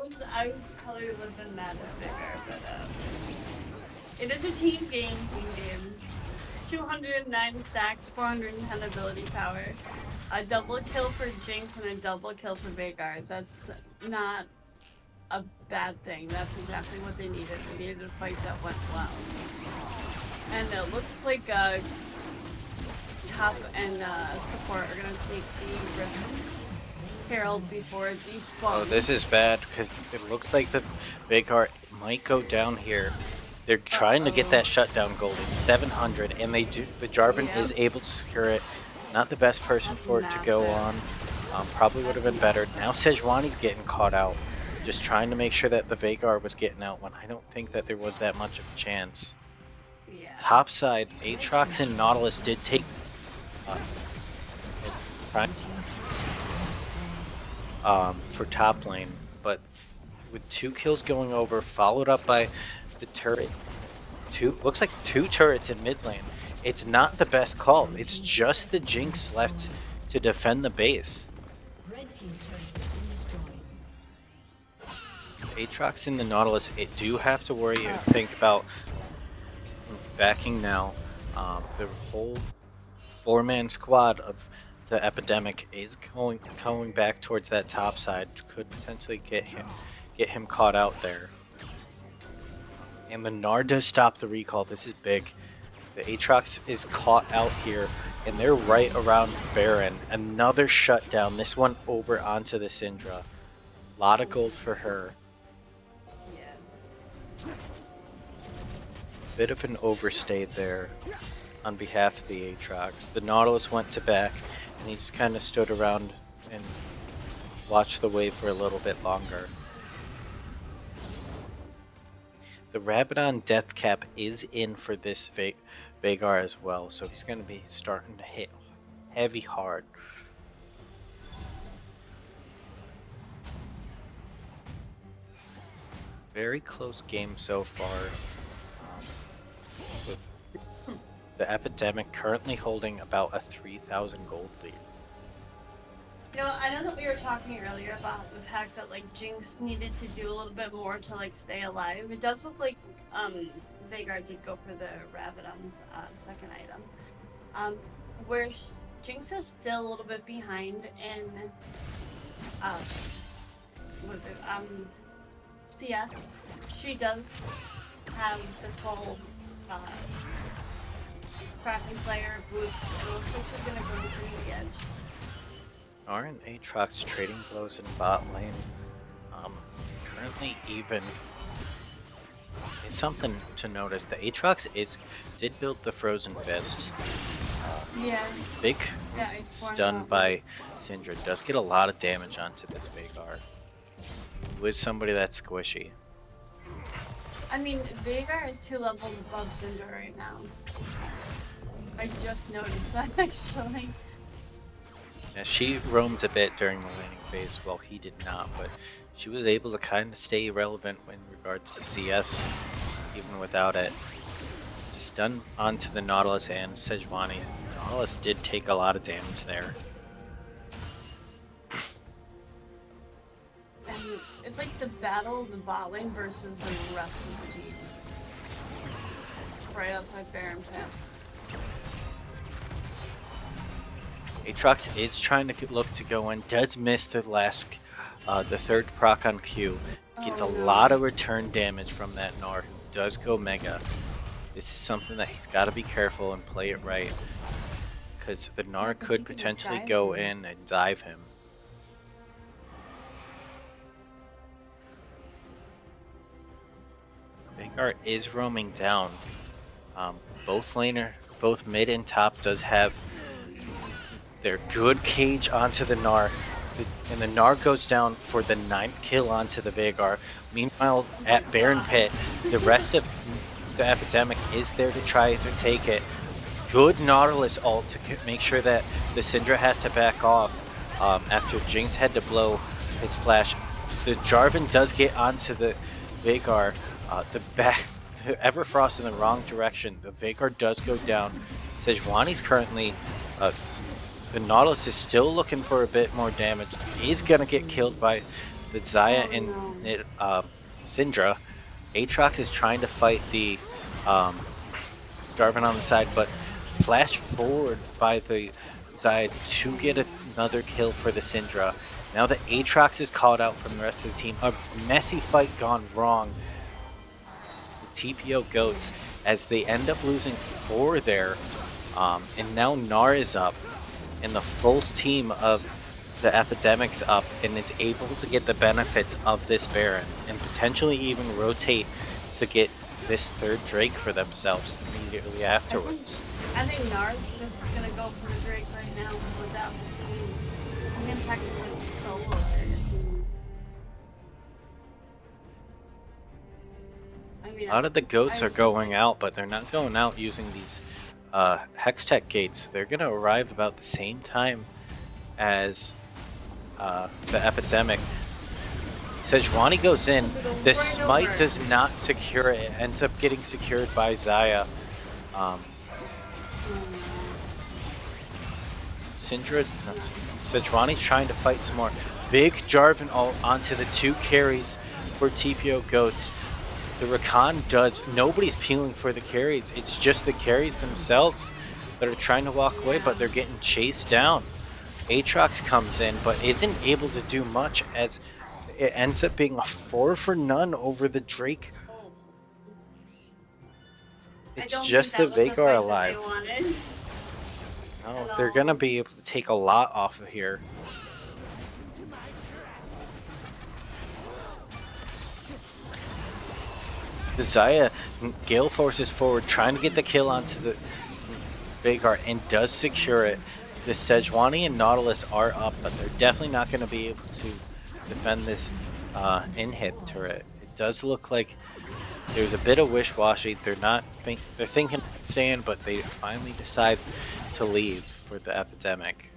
Speaker 2: probably would have been mad at Veigar, but it is a team game. 209 stacks, 410 ability power. A double kill for Jinx and a double kill for Veigar. That's not a bad thing. That's exactly what they needed. They needed a fight that went well. And it looks like top and support are gonna take the Rift Herald before the spawn.
Speaker 1: Oh, this is bad because it looks like the Veigar might go down here. They're trying to get that shutdown gold. It's 700, and they do. The Jarvan is able to secure it. Not the best person for it to go on. Probably would have been better. Now Sejuani's getting caught out. Just trying to make sure that the Veigar was getting out when I don't think that there was that much of a chance.
Speaker 2: Yeah.
Speaker 1: Top side, Aatrox and Nautilus did take for top lane, but with 2 kills going over, followed up by the turret. Looks like 2 turrets in mid lane. It's not the best call. It's just the Jinx left to defend the base.
Speaker 3: Red team's turret has been destroyed.
Speaker 1: Aatrox and the Nautilus, it do have to worry and think about backing now. The whole 4-man squad of the Epidemic is going back towards that top side. Could potentially get him caught out there. And the Gnar does stop the recall. This is big. The Aatrox is caught out here, and they're right around Baron. Another shutdown. This one over onto the Syndra. Lot of gold for her.
Speaker 2: Yeah.
Speaker 1: Bit of an overstay there on behalf of the Aatrox. The Nautilus went to back, and he just kind of stood around and watched the wave for a little bit longer. The Rabadon Death Cap is in for this Veigar as well, so he's going to be starting to hit heavy hard. Very close game so far, with the Epidemic currently holding about a 3,000 gold lead.
Speaker 2: You know, I know that we were talking earlier about the fact that like Jinx needed to do a little bit more to like stay alive. It does look like Veigar did go for the Rabadon's second item. Where Jinx is still a little bit behind in CS. She does have the full Kraken Slayer boots, and looks like she's gonna go to the edge.
Speaker 1: Gnar and Aatrox trading blows in bot lane. Currently even is something to notice. The Aatrox did build the Frozen Fist.
Speaker 2: Yeah.
Speaker 1: Big
Speaker 2: Yeah, it's
Speaker 1: stun by Syndra does get a lot of damage onto this Veigar. Who is somebody that's squishy.
Speaker 2: I mean, Veigar is 2 levels above Cinder right now. I just noticed that actually.
Speaker 1: Now, she roamed a bit during the laning phase, while he did not, but she was able to kind of stay relevant in regards to CS, even without it. Stun onto the Nautilus and Sejuani. Nautilus did take a lot of damage there.
Speaker 2: And it's like the battle of the bot lane versus the rest of the team. Right outside Baron Pit.
Speaker 1: Aatrox is trying to look to go in, does miss the the third proc on Q. Gets a lot of return damage from that Gnar, who does go Mega. This is something that he's got to be careful and play it right. Because the Gnar could potentially go in and dive him. Veigar is roaming down. Both mid and top does have their good cage onto the Gnar. And the Gnar goes down for the 9th kill onto the Veigar. Meanwhile, at Baron Pit, the rest of the Epidemic is there to try to take it. Good Nautilus ult to make sure that the Syndra has to back off after Jinx had to blow his flash. The Jarvan does get onto the Veigar. The Everfrost in the wrong direction. The Veigar does go down. Sejuani's currently... the Nautilus is still looking for a bit more damage. He's gonna get killed by the Xayah and Syndra. Aatrox is trying to fight the Jarvan on the side, but flash forward by the Xayah to get another kill for the Syndra. Now that Aatrox is called out from the rest of the team, a messy fight gone wrong. The TPO Goats, as they end up losing 4 there, and now Gnar is up. And the full team of the Epidemic's up and is able to get the benefits of this Baron and potentially even rotate to get this 3rd Drake for themselves immediately afterwards.
Speaker 2: I think Gnar's just gonna go for the Drake right now without the impact of solo it. I mean,
Speaker 1: A lot of the goats are going out, but they're not going out using these Hextech gates. They're gonna arrive about the same time as the Epidemic. Sejuani goes in. The smite does not secure it. It ends up getting secured by Xayah. Sejuani's trying to fight some more. Big Jarvan ult onto the 2 carries for TPO Goats. The Rakan does. Nobody's peeling for the carries. It's just the carries themselves that are trying to walk away, but they're getting chased down. Aatrox comes in, but isn't able to do much as it ends up being a 4 for none over the Drake. It's just the Veigar alive. No, they're gonna be able to take a lot off of here. The Xayah Gale forces forward, trying to get the kill onto the Veigar, and does secure it. The Sejuani and Nautilus are up, but they're definitely not going to be able to defend this in-hit turret. It does look like there's a bit of wish-washy. They're thinking of staying, but they finally decide to leave for the Epidemic.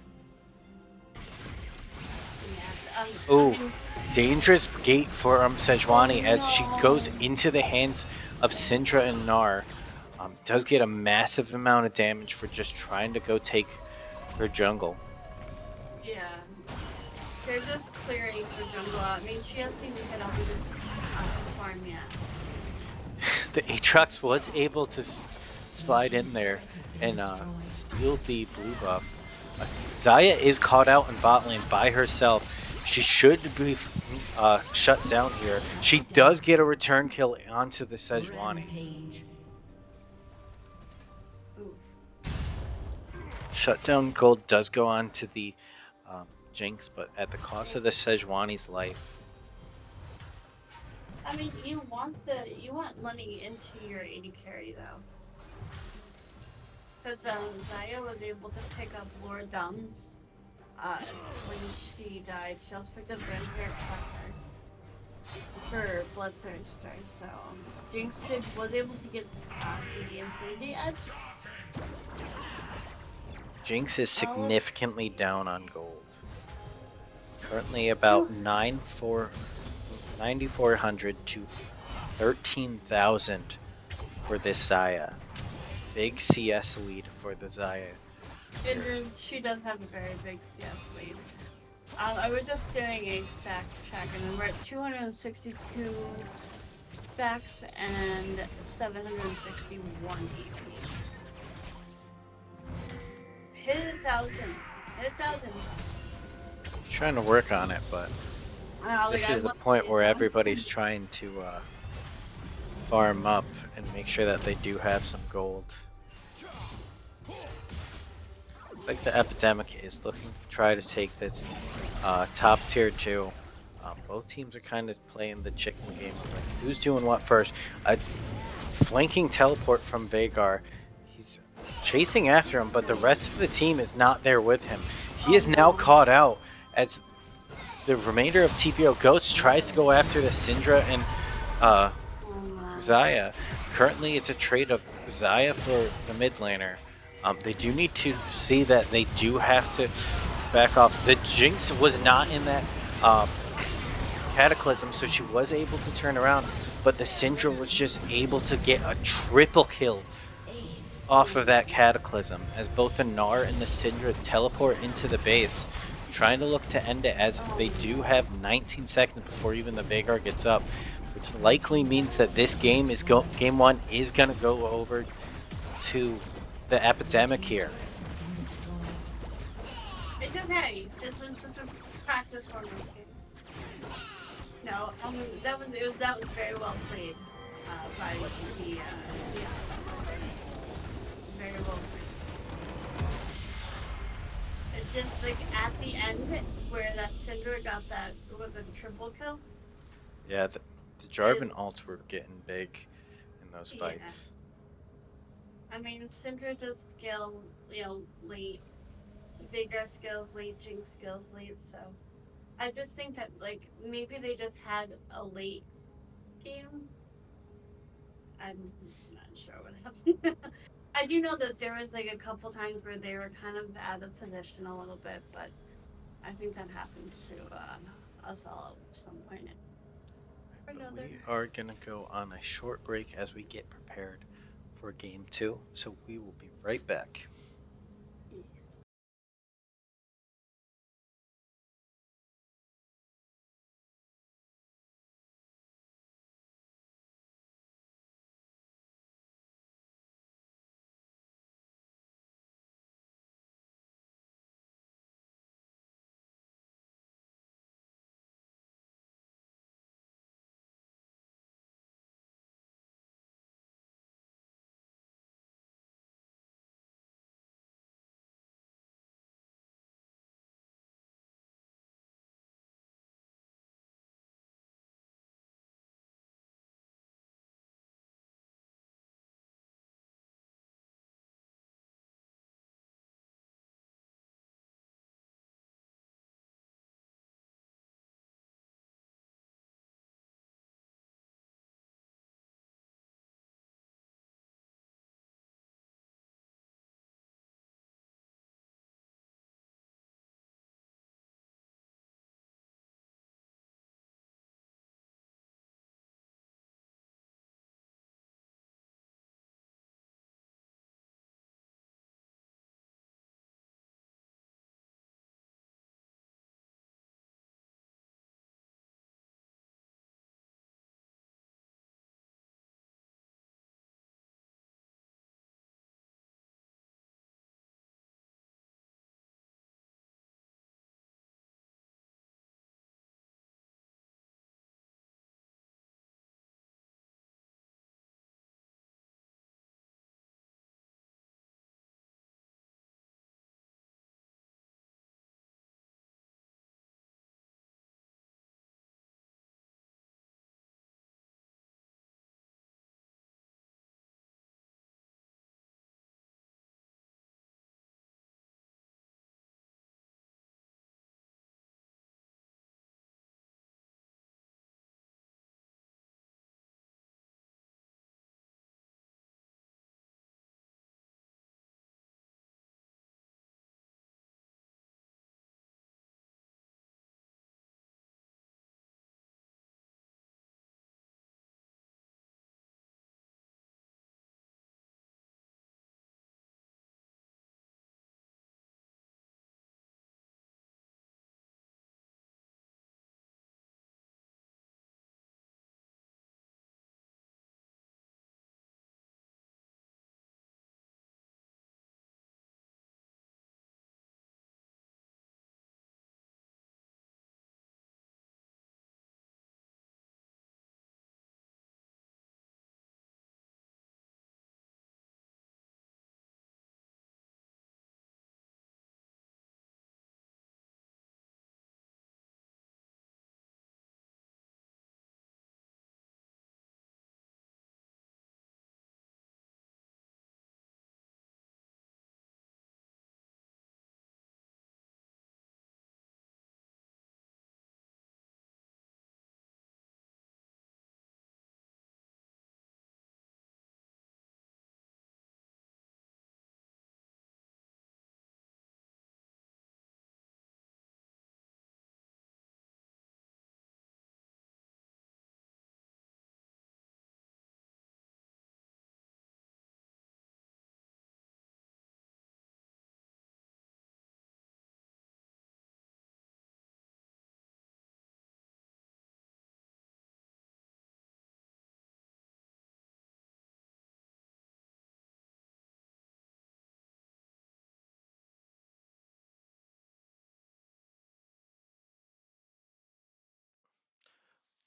Speaker 1: Ooh. Dangerous gate for Sejuani as she goes into the hands of Syndra and Gnar. Does get a massive amount of damage for just trying to go take her jungle.
Speaker 2: Yeah. They're just clearing the jungle out. I mean, she hasn't even hit up this farm yet.
Speaker 1: The Aatrox was able to slide in there and steal the blue buff. Xayah is caught out in bot lane by herself. She should be shut down here. She does get a return kill onto the Sejuani. Shutdown gold does go on to the Jinx, but at the cost of the Sejuani's life.
Speaker 2: I mean, you want money into your AD carry though, because Zaya was able to pick up Lord Dom's when she died. She also picked up Grandparent Tucker for Bloodthirster. So Jinx was able to get the Infinity Edge.
Speaker 1: Jinx is
Speaker 2: All of
Speaker 1: significantly down on gold. Currently about 9,400 to 13,000 for this Zaya. Big CS lead for the Zaya.
Speaker 2: And then she does have a very big CS lead. I was just doing a stack check, and we're at 262 stacks and 761 EP. Hit 1,000. Hit 1,000.
Speaker 1: Trying to work on it, but this is the point where everybody's trying to farm up and make sure that they do have some gold. Looks like the Epidemic is looking to try to take this top tier 2. Both teams are kind of playing the chicken game, like who's doing what first. A flanking teleport from Vhagar. He's chasing after him, but the rest of the team is not there with him. He is now caught out as the remainder of TPO Goats tries to go after the Syndra and Xayah. Currently, it's a trade of Xayah for the mid laner. They do need to see that they do have to back off. The Jinx was not in that Cataclysm, so she was able to turn around, but the Syndra was just able to get a triple kill off of that Cataclysm, as both the Gnar and the Syndra teleport into the base, trying to look to end it, as they do have 19 seconds before even the Vhagar gets up, which likely means that this game is game 1 is going to go over to the Epidemic here.
Speaker 2: It's okay. This was just a practice for me. No, that was very well played by the very well played. It's just like at the end where that Syndra got that was a triple kill.
Speaker 1: Yeah, the Jarvan ults were getting big in those fights.
Speaker 2: I mean, Syndra does skill, late. Vhagar skills late, Jinx skills late, so I just think that like maybe they just had a late game. I'm not sure what happened. I do know that there was like a couple times where they were kind of out of position a little bit, but I think that happens to us all at some point.
Speaker 1: We are going to go on a short break as we get prepared for game 2, so we will be right back.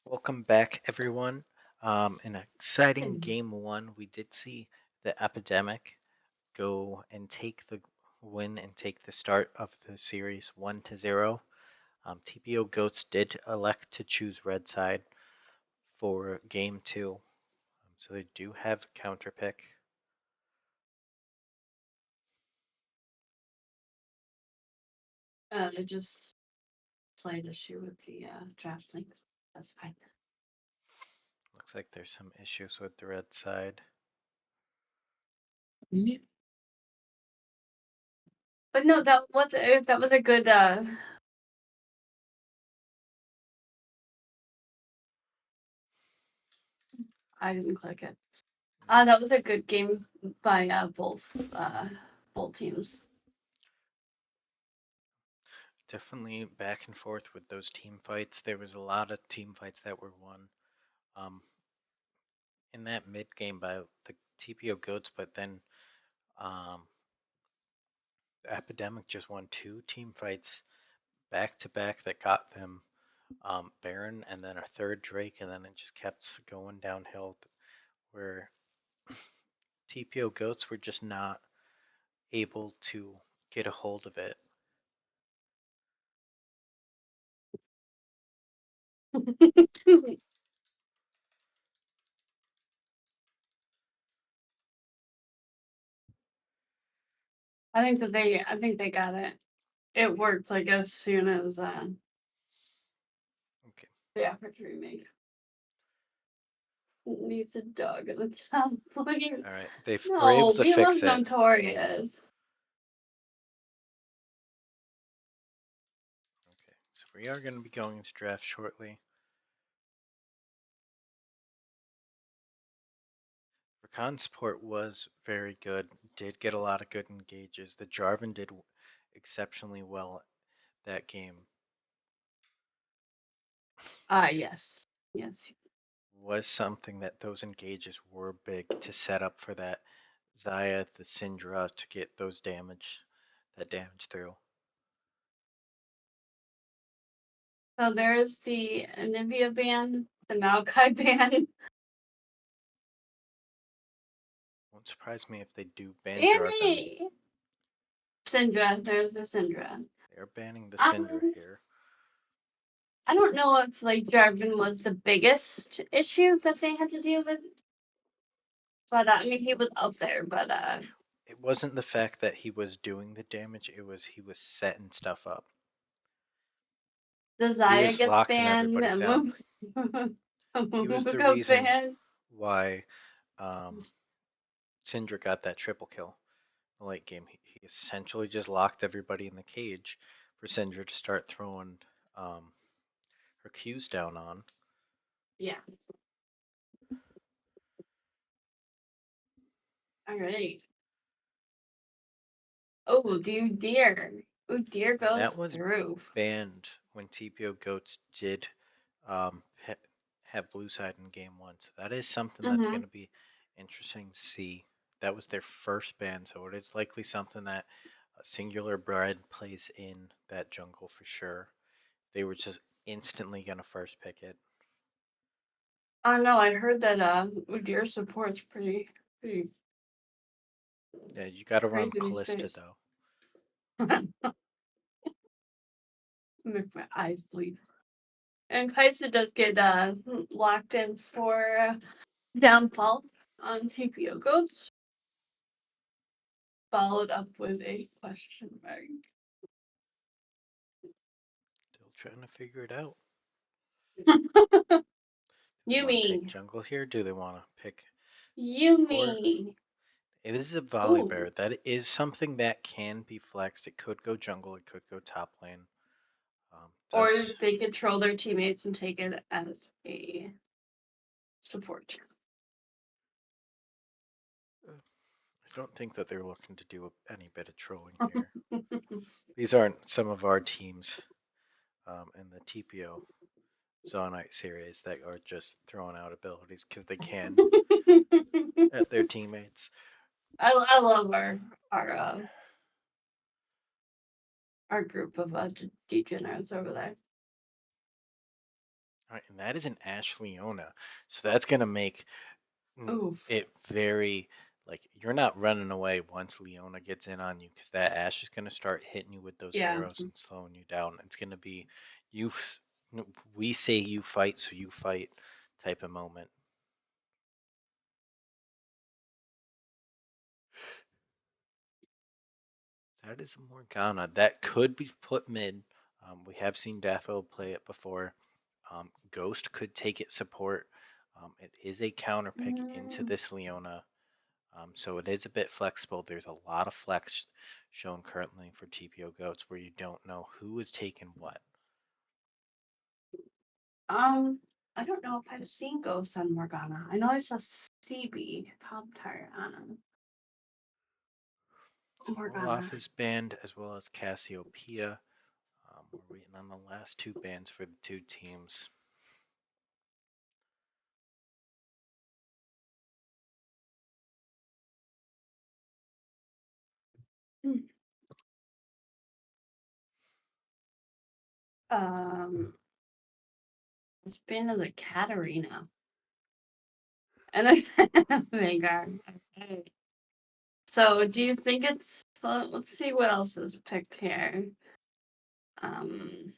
Speaker 1: Welcome back, everyone. In an exciting game one, we did see the Epidemic go and take the win and take the start of the series 1-0. TPO Goats did elect to choose red side for game two, so they do have a counter pick.
Speaker 2: Just slight issue with the draft link. That's fine.
Speaker 1: Looks like there's some issues with the red side.
Speaker 2: But no, that was a good. I didn't click it. That was a good game by both teams.
Speaker 1: Definitely back and forth with those team fights. There was a lot of team fights that were won in that mid game by the TPO Goats, but then um, Epidemic just won two team fights back to back that got them Baron and then a third Drake, and then it just kept going downhill where TPO Goats were just not able to get a hold of it.
Speaker 2: I think they got it. It worked like as soon as
Speaker 1: Okay.
Speaker 2: the effort remade. Needs a dog at the top, please.
Speaker 1: All right. They were able
Speaker 2: No,
Speaker 1: to
Speaker 2: we
Speaker 1: fix
Speaker 2: love
Speaker 1: it.
Speaker 2: Notorious.
Speaker 1: Okay. So we are going to be going into draft shortly. Rakan support was very good. Did get a lot of good engages. The Jarvan did exceptionally well that game.
Speaker 2: Yes. Yes.
Speaker 1: Was something that those engages were big to set up for that Zaya, the Syndra to get that damage through.
Speaker 2: So there's the Anivia ban, the Maokai ban,
Speaker 1: Won't surprise me if they do ban
Speaker 2: and
Speaker 1: Jarvan.
Speaker 2: the Syndra. There's the Syndra.
Speaker 1: They're banning the Syndra
Speaker 2: Um,
Speaker 1: here.
Speaker 2: I don't know if like Jarvan was the biggest issue that they had to deal with, but I mean he was up there. But
Speaker 1: It wasn't the fact that he was doing the damage, it was he was setting stuff up.
Speaker 2: the
Speaker 1: He
Speaker 2: Zaya
Speaker 1: was
Speaker 2: gets
Speaker 1: locking
Speaker 2: banned,
Speaker 1: everybody down. He was
Speaker 2: Mumu
Speaker 1: the
Speaker 2: got
Speaker 1: reason
Speaker 2: banned.
Speaker 1: why Syndra got that triple kill in the late game. He essentially just locked everybody in the cage for Syndra to start throwing her Qs down on.
Speaker 2: Yeah. All right. Oh, dear. Oh, dear
Speaker 1: And
Speaker 2: goes
Speaker 1: that was
Speaker 2: through.
Speaker 1: banned when TPO Goats did um, have blue side in game one. So that is something that's
Speaker 2: Mm-hmm.
Speaker 1: going to be interesting to see. That was their first ban, so it is likely something that a singular bread plays in that jungle for sure. They were just instantly going to first pick it.
Speaker 2: Oh no, I heard that Udyr support's pretty
Speaker 1: Yeah, you got to run
Speaker 2: crazy these
Speaker 1: Callista
Speaker 2: days.
Speaker 1: though.
Speaker 2: Make my eyes bleed. And Kaisa does get locked in for downfall on TPO Goats, followed up with a question mark.
Speaker 1: Still trying to figure it out. Do they want to take
Speaker 2: Yumi.
Speaker 1: jungle here? Do they want to pick support?
Speaker 2: Yumi.
Speaker 1: It is a
Speaker 2: Ooh.
Speaker 1: Volibear. That is something that can be flexed. It could go jungle. It could go top lane.
Speaker 2: Or
Speaker 1: Does
Speaker 2: they control their teammates and take it as a support.
Speaker 1: I don't think that they're looking to do any bit of trolling here. These aren't some of our teams in the TPO Zonite series that are just throwing out abilities because they can at their teammates.
Speaker 2: I love our uh, our group of degenerates over there.
Speaker 1: Right, and that is an Ash Leona. So that's gonna make
Speaker 2: Oof.
Speaker 1: it very like you're not running away once Leona gets in on you because that Ash is gonna start hitting you with those
Speaker 2: Yeah.
Speaker 1: arrows and slowing you down. It's gonna be you. We say you fight, so you fight type of moment. That is a Morgana. That could be put mid. We have seen Dathel play it before. Ghost could take it support. It is a counter pick into
Speaker 2: Mm,
Speaker 1: this Leona. So it is a bit flexible. There's a lot of flex shown currently for TPO Goats where you don't know who is taking what.
Speaker 2: um, I don't know if I've seen Ghost on Morgana. I know I saw CB Pop Tart on
Speaker 1: So
Speaker 2: Morgana.
Speaker 1: Olaf is banned as well as Cassiopeia. We're waiting on the last two bans for the two teams.
Speaker 2: Hmm. Um, it's been as a Katarina. And I thank God. Okay. So, do you think it's? Let's see what else is picked here. Um,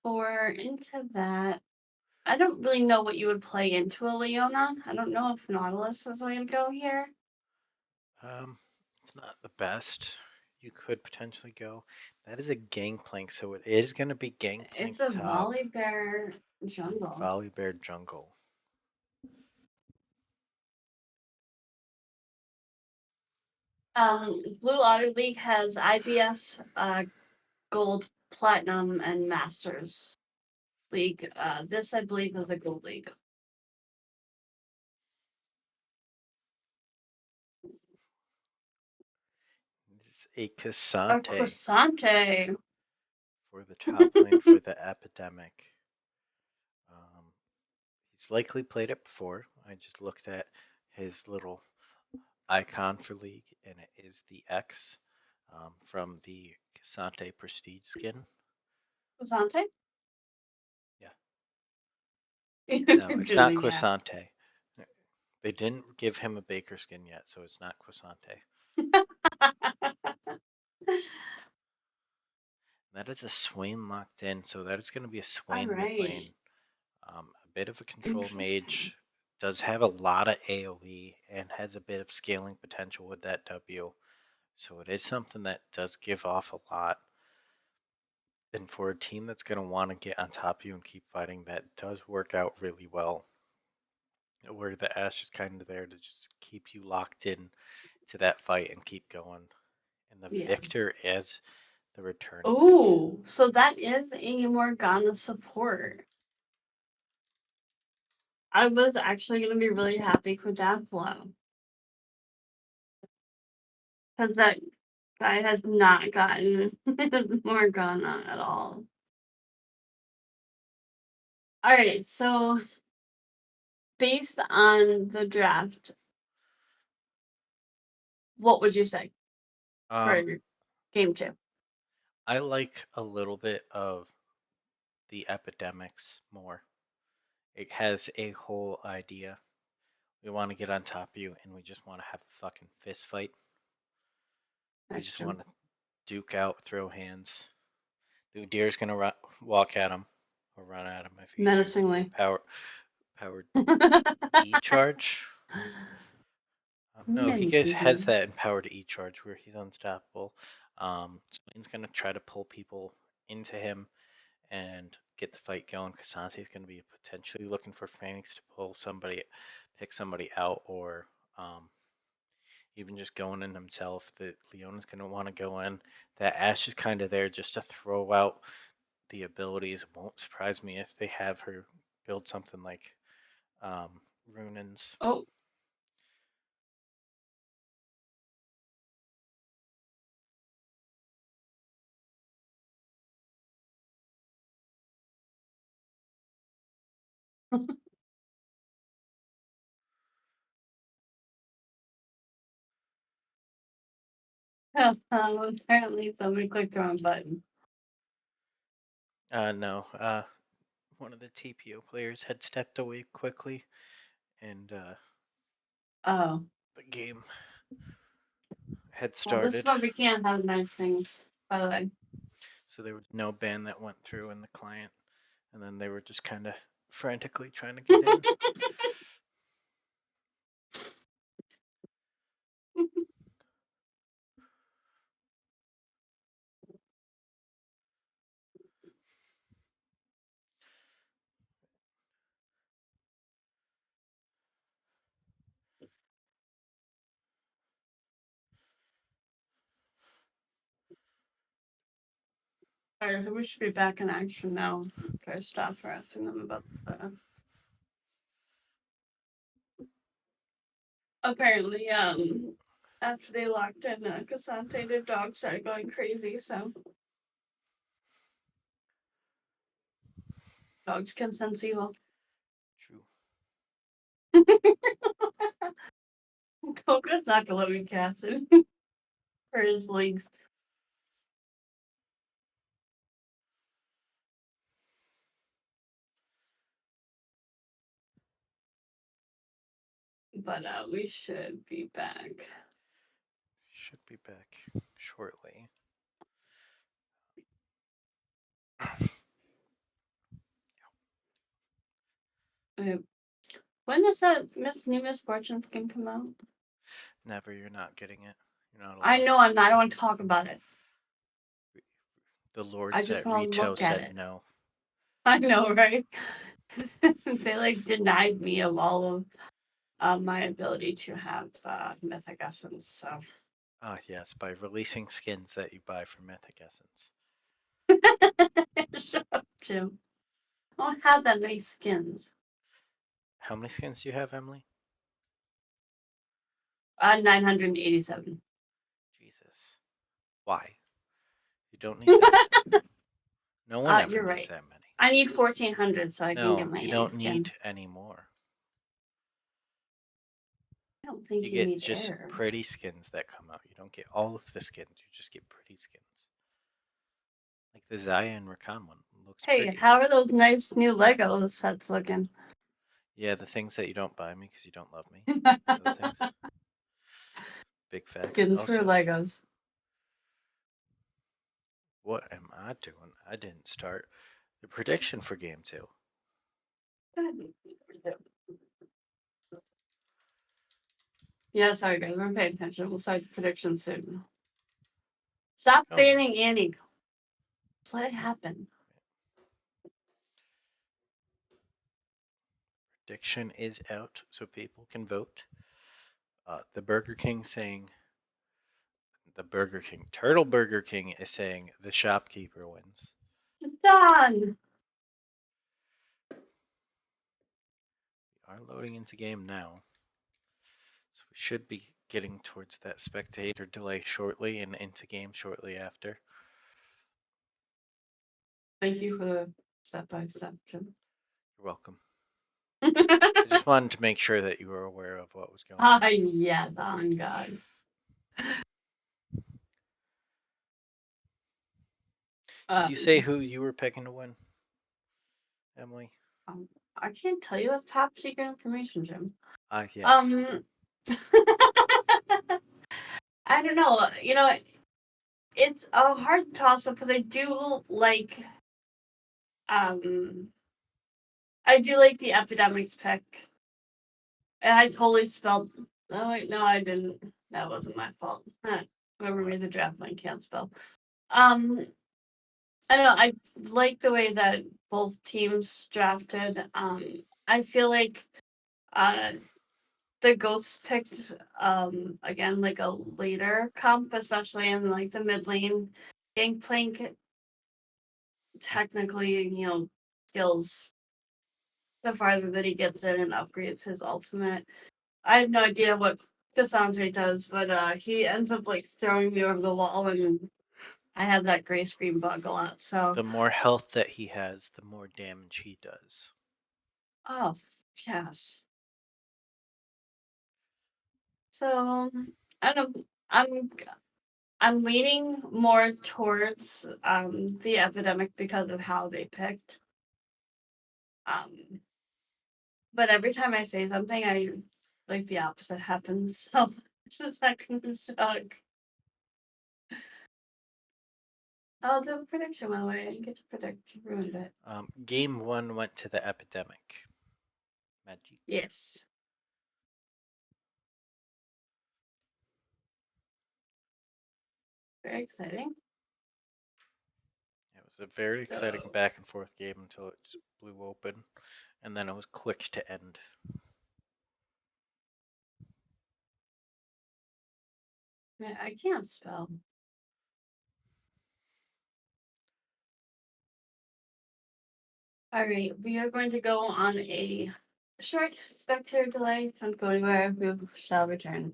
Speaker 2: for into that, I don't really know what you would play into a Leona. I don't know if Nautilus is the way to go here.
Speaker 1: Um, it's not the best. You could potentially go. That is a gangplank, so it is going to be gangplank
Speaker 2: It's a
Speaker 1: top,
Speaker 2: Volley Bear jungle.
Speaker 1: Volibear jungle.
Speaker 2: Blue Otter League has IBS, Gold, Platinum, and Masters League. This I believe is a Gold League.
Speaker 1: It's a
Speaker 2: A
Speaker 1: Cassante
Speaker 2: Croissante.
Speaker 1: for the top lane for the Epidemic. Um, he's likely played it before. I just looked at his little icon for League, and it is the X from the Cassante Prestige skin.
Speaker 2: Croissante?
Speaker 1: Yeah. No,
Speaker 2: You're
Speaker 1: it's not
Speaker 2: doing, yeah.
Speaker 1: Quasante. They didn't give him a Baker skin yet, so it's not Quasante. That is a Swain locked in, so that is going to be a
Speaker 2: All
Speaker 1: Swain mid
Speaker 2: right.
Speaker 1: lane. A bit of a control
Speaker 2: Interesting.
Speaker 1: mage, does have a lot of AoE and has a bit of scaling potential with that W. So it is something that does give off a lot. And for a team that's going to want to get on top of you and keep fighting, that does work out really well. Where the Ash is kind of there to just keep you locked in to that fight and keep going. And the
Speaker 2: Yeah.
Speaker 1: Victor is the return pick.
Speaker 2: Oh, so that is a Morgana support. I was actually going to be really happy for Deathblow. Because that guy has not gotten Morgana at all. Alright, so based on the draft, what would you say for
Speaker 1: Um,
Speaker 2: game two?
Speaker 1: I like a little bit of the epidemics more. It has a whole idea. We want to get on top of you and we just want to have a fucking fist fight. We
Speaker 2: That's
Speaker 1: just
Speaker 2: true.
Speaker 1: want to duke out, throw hands. The deer's gonna walk at him or run at him if he's using the
Speaker 2: Menacingly.
Speaker 1: powered E charge. No, has
Speaker 2: Menacingly.
Speaker 1: that empowered E charge where he's unstoppable. Swain's gonna try to pull people into him and get the fight going. Casante's gonna be potentially looking for Phoenix to pull somebody, pick somebody out, or even just going in himself. That Leona's gonna want to go in. That Ash is kind of there just to throw out the abilities. It won't surprise me if they have her build something like Runins.
Speaker 2: Oh, apparently somebody clicked the wrong button.
Speaker 1: No. One of the TPO players had stepped away quickly, and
Speaker 2: Oh,
Speaker 1: the game had
Speaker 2: well, this is
Speaker 1: started.
Speaker 2: why we can't have nice things, by the way.
Speaker 1: So there was no ban that went through in the client, and then they were just kind of frantically trying to get in.
Speaker 2: Alright, so we should be back in action now. Try to stop harassing them about the. Apparently, after they locked in Cassante, the dog started going crazy, so. Dogs can sense evil.
Speaker 1: True.
Speaker 2: Coco's not gonna let me cast it. For his legs. But we should be back.
Speaker 1: Should be back shortly.
Speaker 2: When does that New Misfortune thing come out?
Speaker 1: Never. You're not getting it. You're not
Speaker 2: I
Speaker 1: allowed.
Speaker 2: know I'm not. I don't want to talk about it.
Speaker 1: The
Speaker 2: I
Speaker 1: lords
Speaker 2: just
Speaker 1: at
Speaker 2: want to
Speaker 1: Rito
Speaker 2: look at
Speaker 1: said
Speaker 2: it.
Speaker 1: no.
Speaker 2: I know, right? They like denied me of all of my ability to have mythic essence. So
Speaker 1: Ah, yes, by releasing skins that you buy from Mythic Essence.
Speaker 2: shut up, Jim. I don't have that many skins.
Speaker 1: How many skins do you have, Emily?
Speaker 2: 987.
Speaker 1: Jesus. Why? You don't need that many. No one ever
Speaker 2: You're
Speaker 1: needs
Speaker 2: right.
Speaker 1: that many.
Speaker 2: I need 1400 so I can get
Speaker 1: No,
Speaker 2: my
Speaker 1: you
Speaker 2: any
Speaker 1: don't
Speaker 2: skin.
Speaker 1: need any more.
Speaker 2: I don't think
Speaker 1: You
Speaker 2: you
Speaker 1: get
Speaker 2: need
Speaker 1: just
Speaker 2: air.
Speaker 1: pretty skins that come out. You don't get all of the skins. You just get pretty skins. Like the Zaya and Rakan one looks
Speaker 2: Hey,
Speaker 1: pretty.
Speaker 2: how are those nice new Lego sets looking?
Speaker 1: Yeah, the things that you don't buy me because you don't love me. Those things. Big facts.
Speaker 2: Skins for
Speaker 1: Also,
Speaker 2: Legos.
Speaker 1: what am I doing? I didn't start the prediction for game 2.
Speaker 2: Yeah, sorry guys, we're paying attention. We'll start the predictions soon. Stop
Speaker 1: Oh,
Speaker 2: banning Annie. Just let it happen.
Speaker 1: prediction is out so people can vote. The Burger King saying the Burger King Turtle Burger King is saying the shopkeeper wins.
Speaker 2: It's done.
Speaker 1: We are loading into game now, so we should be getting towards that spectator delay shortly and into game shortly after.
Speaker 2: Thank you for the step by step, Jim.
Speaker 1: You're welcome. I just wanted to make sure that you were aware of what was going on.
Speaker 2: Yes, on God.
Speaker 1: Did you say
Speaker 2: Um,
Speaker 1: who you were picking to win, Emily?
Speaker 2: um, I can't tell you that's top secret information, Jim.
Speaker 1: Ah, yes.
Speaker 2: Um, I don't know. It's a hard toss up because um, I do like the Epidemic's pick. And I totally spelled. Oh wait, no, I didn't. That wasn't my fault. Whoever
Speaker 1: What?
Speaker 2: made the draft line can't spell. Um, I don't know. I like the way that both teams drafted. I feel like uh the Ghosts picked again like a later comp, especially in like the mid lane. Gangplank technically, skills the farther that he gets in and upgrades his ultimate. I have no idea what Cassandre does, but he ends up like throwing me over the wall, and I have that gray screen bug a lot. So,
Speaker 1: The more health that he has, the more damage he does.
Speaker 2: oh yes. So I don't. I'm I'm leaning more towards the epidemic because of how they picked. But every time I say something, I like the opposite happens. So it's just that kind of stuck. I'll do a prediction one way. I didn't get to predict. You ruined it.
Speaker 1: Game 1 went to the Epidemic. Magic.
Speaker 2: Yes. Very exciting.
Speaker 1: It was a very exciting
Speaker 2: So
Speaker 1: back and forth game until it just blew open, and then it was quick to end.
Speaker 2: yeah, I can't spell. All right, we are going to go on a short spectator delay. Don't go anywhere. We shall return.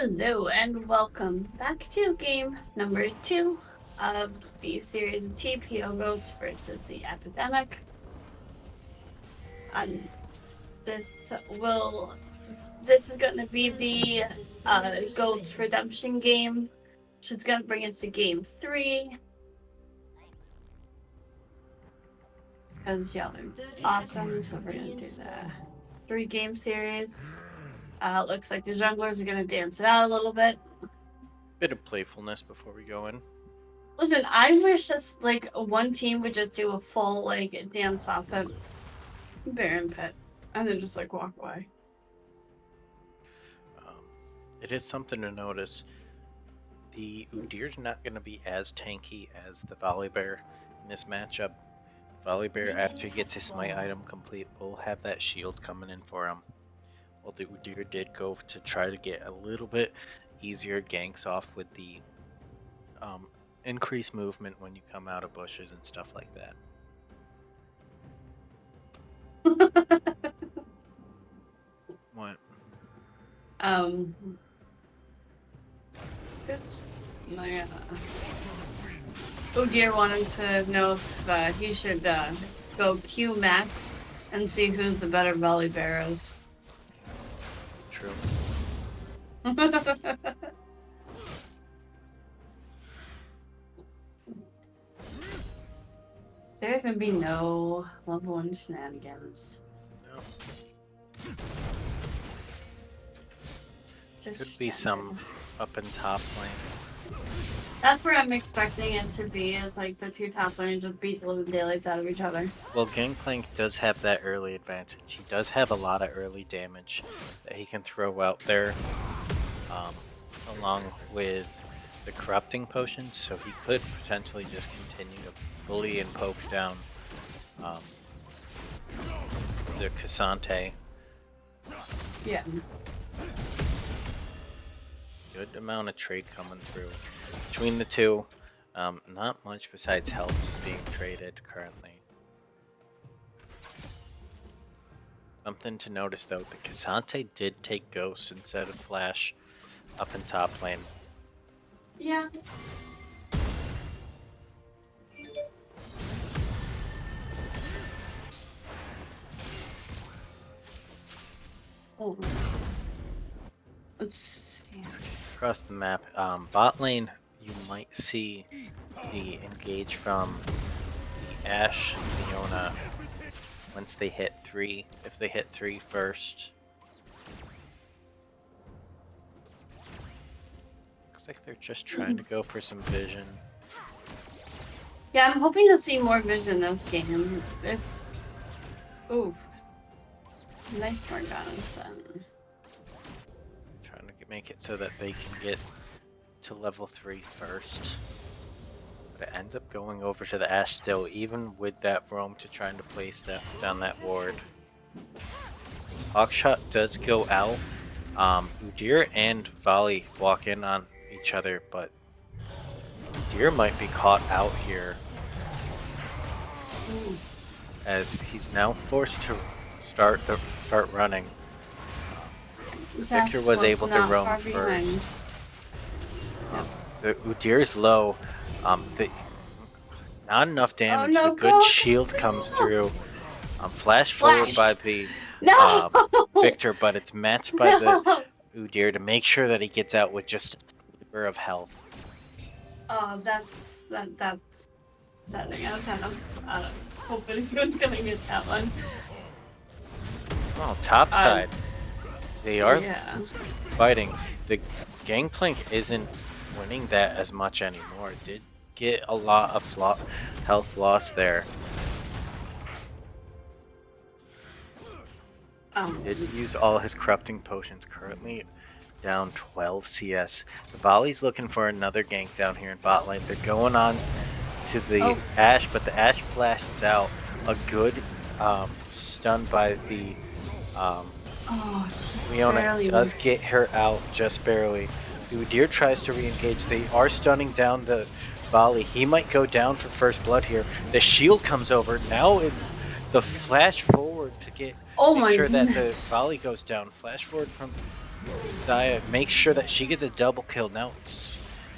Speaker 2: Hello and welcome back to game number 2 of the series of TPO Goats versus the Epidemic. Um, this will this is going to be the Goats Redemption game, which is going to bring us to game 3. Because y'all are awesome, so we're going to do the 3-game series. Looks like the junglers are going to dance it out a little bit.
Speaker 1: Bit of playfulness before we go in.
Speaker 2: Listen, I wish just like one team would just do a full like dance off at Baron Pit and then just like walk away.
Speaker 1: It is something to notice. The Udyr's not going to be as tanky as the Volibear in this matchup. Volibear, after he gets his smite item complete, will have that shield coming in for him. Well, the Udyr did go to try to get a little bit easier ganks off with the increased movement when you come out of bushes and stuff like that. What?
Speaker 2: Oops. My Udyr wanted to know if he should go Q max and see who's the better Volibear is.
Speaker 1: True.
Speaker 2: There's gonna be no level 1 shenanigans.
Speaker 1: No.
Speaker 2: Just
Speaker 1: Could be some up and top lane.
Speaker 2: That's where I'm expecting it to be, is like the 2 top lanes just beat the living daylights out of each other.
Speaker 1: Well, Gangplank does have that early advantage. He does have a lot of early damage that he can throw out there, along with the corrupting potions, so he could potentially just continue to bully and poke down the Cassante.
Speaker 2: Yeah.
Speaker 1: Good amount of trade coming through between the two. Not much besides health is being traded currently. Something to notice though, the Cassante did take Ghost instead of Flash up in top lane.
Speaker 2: Yeah. Oh. Let's see.
Speaker 1: Across the map, bot lane, you might see the engage from the Ashe, Leona, once they hit 3, if they hit 3 first. Looks like they're just trying to go for some vision.
Speaker 2: Yeah, I'm hoping to see more vision this game. This. Oof. Nice Morgana's then.
Speaker 1: Trying to make it so that they can get to level 3 first. But it ends up going over to the Ashe still, even with that roam to trying to place that down that ward. Hawkshot does go out. Udyr and Volley walk in on each other, but Udyr might be caught out here, as he's now forced to start running. Victor was able to roam first. The Udyr's low. Not enough damage.
Speaker 2: Oh, no,
Speaker 1: the good shield comes through. Flash forward by the Victor, but it's matched by the Udyr to make sure that he gets out with just a sliver of health.
Speaker 2: Oh, that's setting. I was kind of hoping he was gonna get that one.
Speaker 1: Oh, top side. They are fighting. The Gangplank isn't winning that as much anymore. It did get a lot of health loss there. He did use all his corrupting potions. Currently down 12 CS. The Volley's looking for another gank down here in bot lane. They're going on to the Ashe, but the Ashe flashes out. A good stun by the Leona does get her out just barely. The Udyr tries to re-engage. They are stunning down the Volley. He might go down for first blood here. The shield comes over. Now the flash forward to get make sure that the Volley goes down. Flash forward from Zaya makes sure that she gets a double kill. Now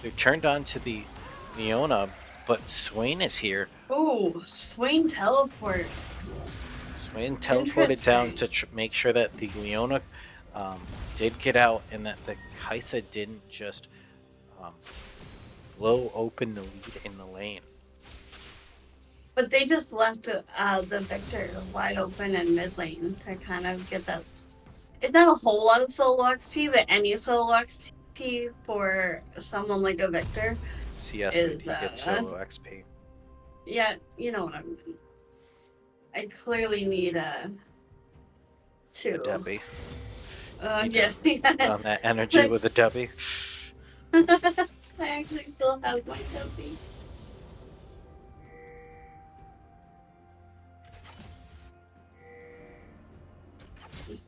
Speaker 1: they're turned on to the Leona, but Swain is here.
Speaker 2: Ooh, Swain teleport.
Speaker 1: Swain teleported down to make sure that the Leona did get out and that the Kaisa didn't just um, blow open the lead in the lane.
Speaker 2: But they just left the Victor wide open in mid lane to kind of get that. It's not a whole lot of solo XP, but any solo XP for someone like a Victor
Speaker 1: CS
Speaker 2: is
Speaker 1: he gets solo XP.
Speaker 2: yeah, you know what I mean. I clearly need
Speaker 1: A
Speaker 2: two.
Speaker 1: Debbie.
Speaker 2: Yeah.
Speaker 1: On that energy with a Debbie.
Speaker 2: I actually still have my Debbie.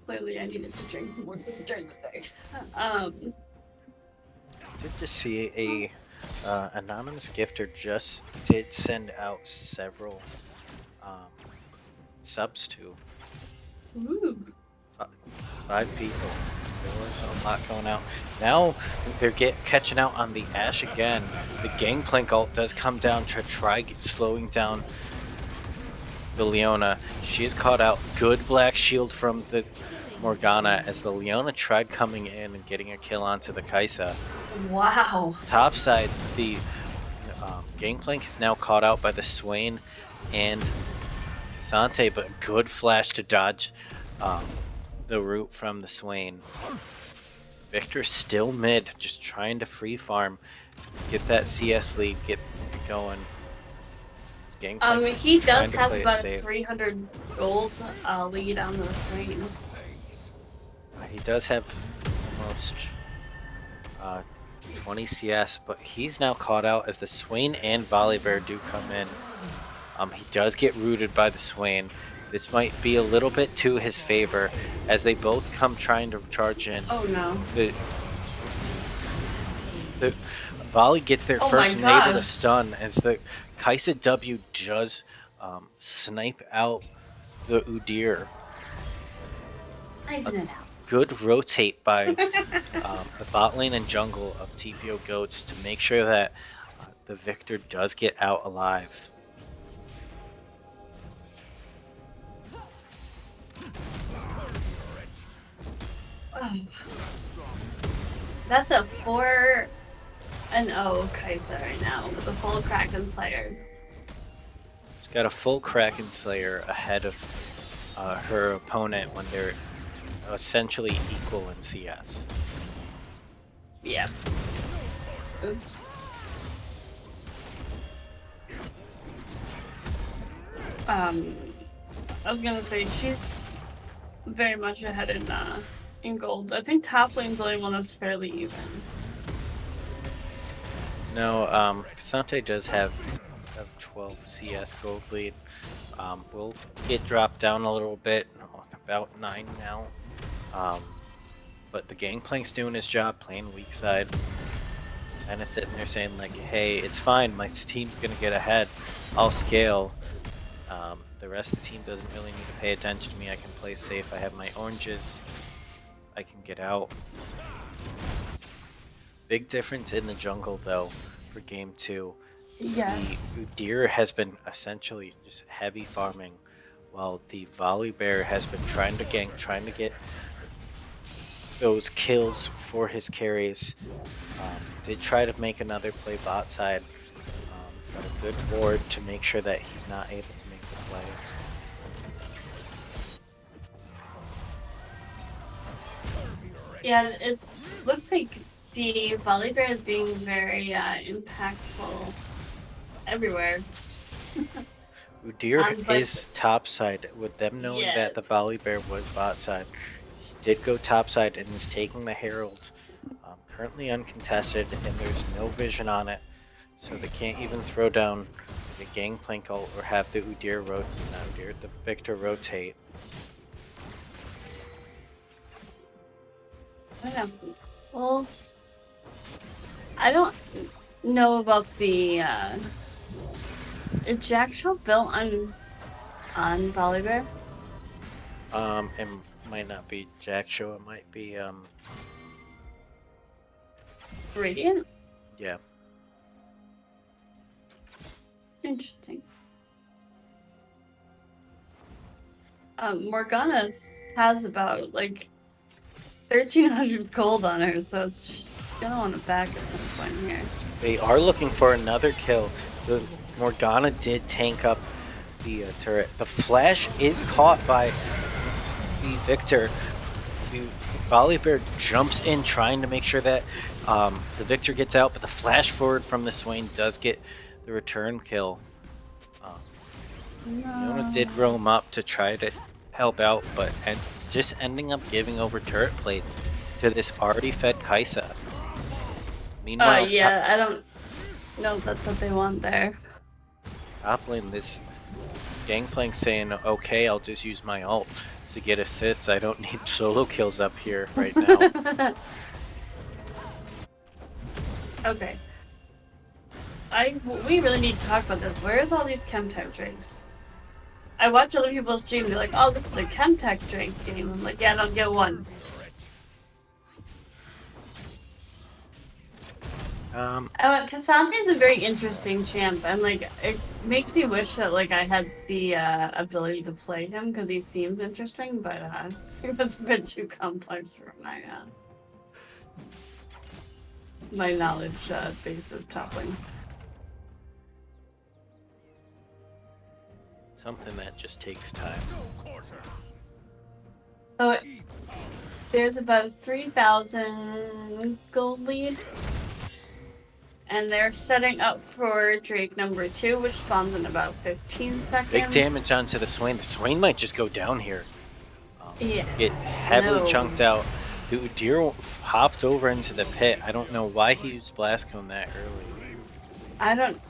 Speaker 2: Clearly, I needed to drink more during the day.
Speaker 1: Did just see a anonymous gifter just did send out several subs to
Speaker 2: Ooh.
Speaker 1: 5 people. There was a lot going out. Now they're catching out on the Ashe again. The Gangplank ult does come down to try slowing down the Leona. She is caught out. Good black shield from the Morgana as the Leona tried coming in and getting a kill onto the Kaisa.
Speaker 2: Wow.
Speaker 1: Topside, the Gangplank is now caught out by the Swain and Cassante, but good flash to dodge the root from the Swain. Victor still mid, just trying to free farm, get that CS lead, get going.
Speaker 2: He does have about a 300 gold lead on the Swain.
Speaker 1: He does have almost 20 CS, but he's now caught out as the Swain and Volibear do come in. He does get rooted by the Swain. This might be a little bit to his favor as they both come trying to charge in.
Speaker 2: Oh no.
Speaker 1: The Volley gets their first nade of the stun as the Kaisa W does snipe out the Udyr. Good rotate by the bot lane and jungle of TPO Goats to make sure that the Victor does get out alive.
Speaker 2: That's a 4-0 Kaisa right now with a full Kraken Slayer.
Speaker 1: She's got a full Kraken Slayer ahead of her opponent when they're essentially equal in CS.
Speaker 2: Yeah. Oops. I was gonna say she's very much ahead in gold. I think top lane's the only one that's fairly even.
Speaker 1: No, Cassante does have 12 CS gold lead. Will get dropped down a little bit, about 9 now. But the Gangplank's doing his job, playing weak side. And they're saying like, hey, it's fine, my team's gonna get ahead. I'll scale. The rest of the team doesn't really need to pay attention to me. I can play safe. I have my oranges. I can get out. Big difference in the jungle though for game 2.
Speaker 2: Yes.
Speaker 1: The Udyr has been essentially just heavy farming while the Volibear has been trying to gank, trying to get those kills for his carries. Did try to make another play bot side. Got a good ward to make sure that he's not able to make the play.
Speaker 2: Yeah, it looks like the Volibear is being very impactful everywhere.
Speaker 1: Udyr is topside with them knowing that the Volibear was bot side. He did go topside and is taking the Herald. Currently uncontested and there's no vision on it. So they can't even throw down the Gangplank ult or have the the Victor rotate.
Speaker 2: Well, I don't know about the is Jack Shaw built on Volibear?
Speaker 1: And Might not be Jack Show, it might be
Speaker 2: Radiant?
Speaker 1: yeah.
Speaker 2: Interesting. Morgana has about like 1,300 gold on her, so it's gonna want to back at some point here.
Speaker 1: They are looking for another kill. The Morgana did tank up the turret. The flash is caught by the Victor. The Volibear jumps in trying to make sure that the Victor gets out, but the flash forward from the Swain does get the return kill. Leona did roam up to try to help out, but it's just ending up giving over turret plates to this already fed Kaisa. Meanwhile,
Speaker 2: Yeah, I don't know if that's what they want there.
Speaker 1: top lane, this Gangplank saying, okay, I'll just use my ult to get assists. I don't need solo kills up here right now.
Speaker 2: Okay. We really need to talk about this. Where's all these chem type drinks? I watch other people stream, they're like, oh, this is a chem tech drink game. I'm like, yeah, I don't get one. Cassandra is a very interesting champ, and like it makes me wish that like I had the ability to play him because he seems interesting, but I think that's a bit too complex for my knowledge base of top lane.
Speaker 1: Something that just takes time.
Speaker 2: So there's about 3,000 gold lead. And they're setting up for Drake number 2, which spawns in about 15 seconds.
Speaker 1: Big damage onto the Swain. The Swain might just go down here.
Speaker 2: Yeah.
Speaker 1: Get heavily chunked out. The Udyr hopped over into the pit. I don't know why he used Blast Cone that early.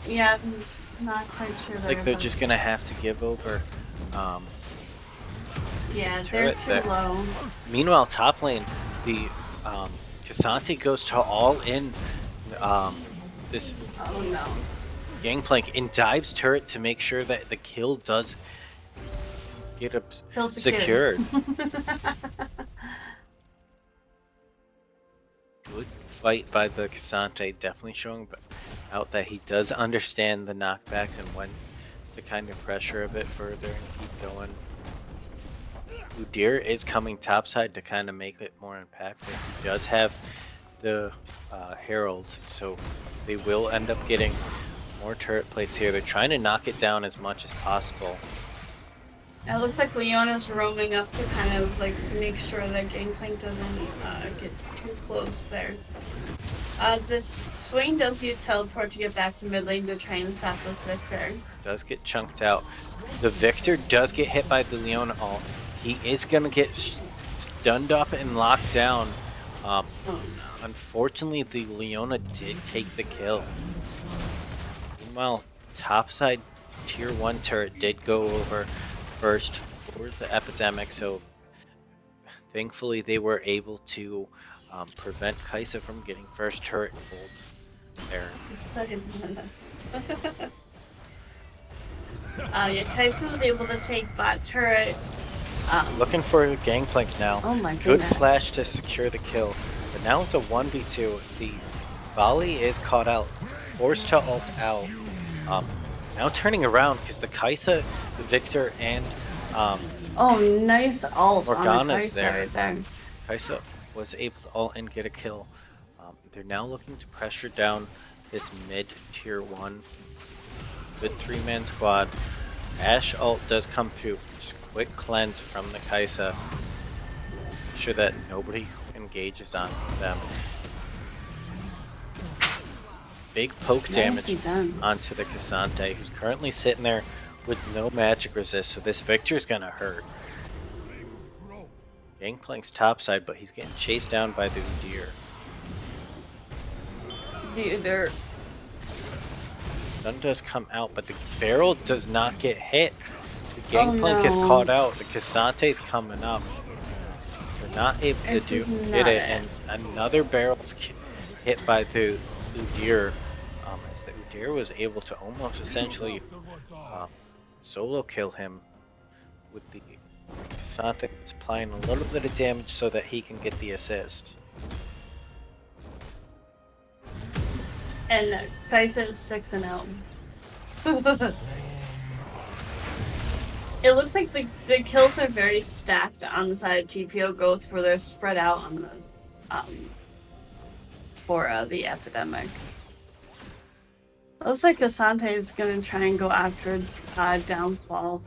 Speaker 2: Yeah, I'm not quite sure.
Speaker 1: It's like they're just gonna have to give over.
Speaker 2: Yeah, they're too low.
Speaker 1: Meanwhile, top lane, the Cassante goes to all in this Gangplank and dives turret to make sure that the kill does get secured. Good fight by the Cassante, definitely showing out that he does understand the knockbacks and when to kind of pressure a bit further and keep going. Udyr is coming topside to kind of make it more impactful. He does have the Herald, so they will end up getting more turret plates here. They're trying to knock it down as much as possible.
Speaker 2: It looks like Leona's roaming up to kind of like make sure that Gangplank doesn't get too close there. This Swain does use teleport to get back to mid lane to try and trap this Victor.
Speaker 1: Does get chunked out. The Victor does get hit by the Leona ult. He is gonna get stunned up and locked down. Unfortunately, the Leona did take the kill. Meanwhile, topside tier 1 turret did go over first for the Epidemic, so thankfully they were able to prevent Kaisa from getting first turret gold there.
Speaker 2: Yeah, Kaisa was able to take bot turret.
Speaker 1: Looking for the Gangplank now.
Speaker 2: Oh my
Speaker 1: Good
Speaker 2: goodness.
Speaker 1: flash to secure the kill. But now it's a 1v2. The volley is caught out, forced to ult out. Now turning around because the Kaisa, the Victor, and
Speaker 2: oh, nice ult on the
Speaker 1: Morgana's
Speaker 2: Kaisa
Speaker 1: there.
Speaker 2: right there.
Speaker 1: Kaisa was able to ult and get a kill. They're now looking to pressure down this mid tier 1 with 3-man squad. Ashe ult does come through. Just quick cleanse from the Kaisa. Make sure that nobody engages on them. Big poke damage onto the Cassante, who's currently sitting there with no magic resist, so this Victor's gonna hurt. Gangplank's topside, but he's getting chased down by the Udyr.
Speaker 2: Dude,
Speaker 1: Stun does come out, but the barrel does not get hit. The Gangplank is caught out. The Cassante's coming up. They're not able to get it, and another barrel's hit by the Udyr. As the Udyr was able to almost essentially solo kill him with the Cassante is applying a little bit of damage so that he can get the assist.
Speaker 2: And Kaisen's 6-0. It looks like the kills are very stacked on the side of TPO Goats, where they're spread out on the for the Epidemic. Looks like Asante is gonna try and go after Downfall.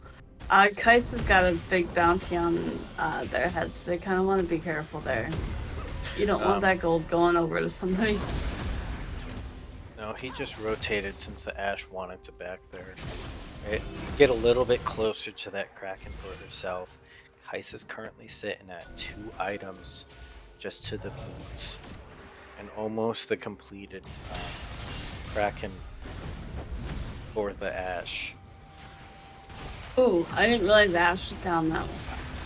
Speaker 2: Kais has got a big bounty on their heads, so they kind of want to be careful there. You don't want that gold going over to somebody.
Speaker 1: No, he just rotated since the Ashe wanted to back there. Right? Get a little bit closer to that Kraken for herself. Kais is currently sitting at 2 items just to the boots and almost the completed Kraken for the Ashe.
Speaker 2: Ooh, I didn't realize Ash was down that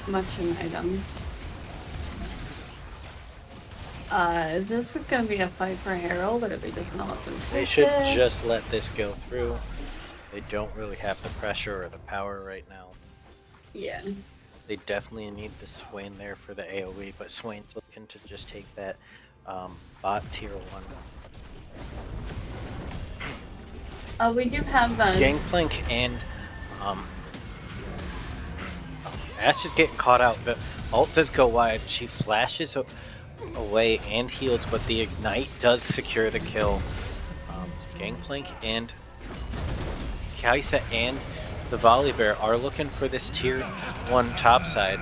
Speaker 2: much in items. Is this gonna be a fight for Herald, or are they just gonna let them take
Speaker 1: They should
Speaker 2: this?
Speaker 1: just let this go through. They don't really have the pressure or the power right now.
Speaker 2: Yeah.
Speaker 1: They definitely need the Swain there for the AoE, but Swain's looking to just take that bot tier 1.
Speaker 2: We do have
Speaker 1: Gangplank and Ashe is getting caught out. The ult does go wide. She flashes away and heals, but the ignite does secure the kill. Gangplank and Kaisa and the Volibear are looking for this tier 1 topside.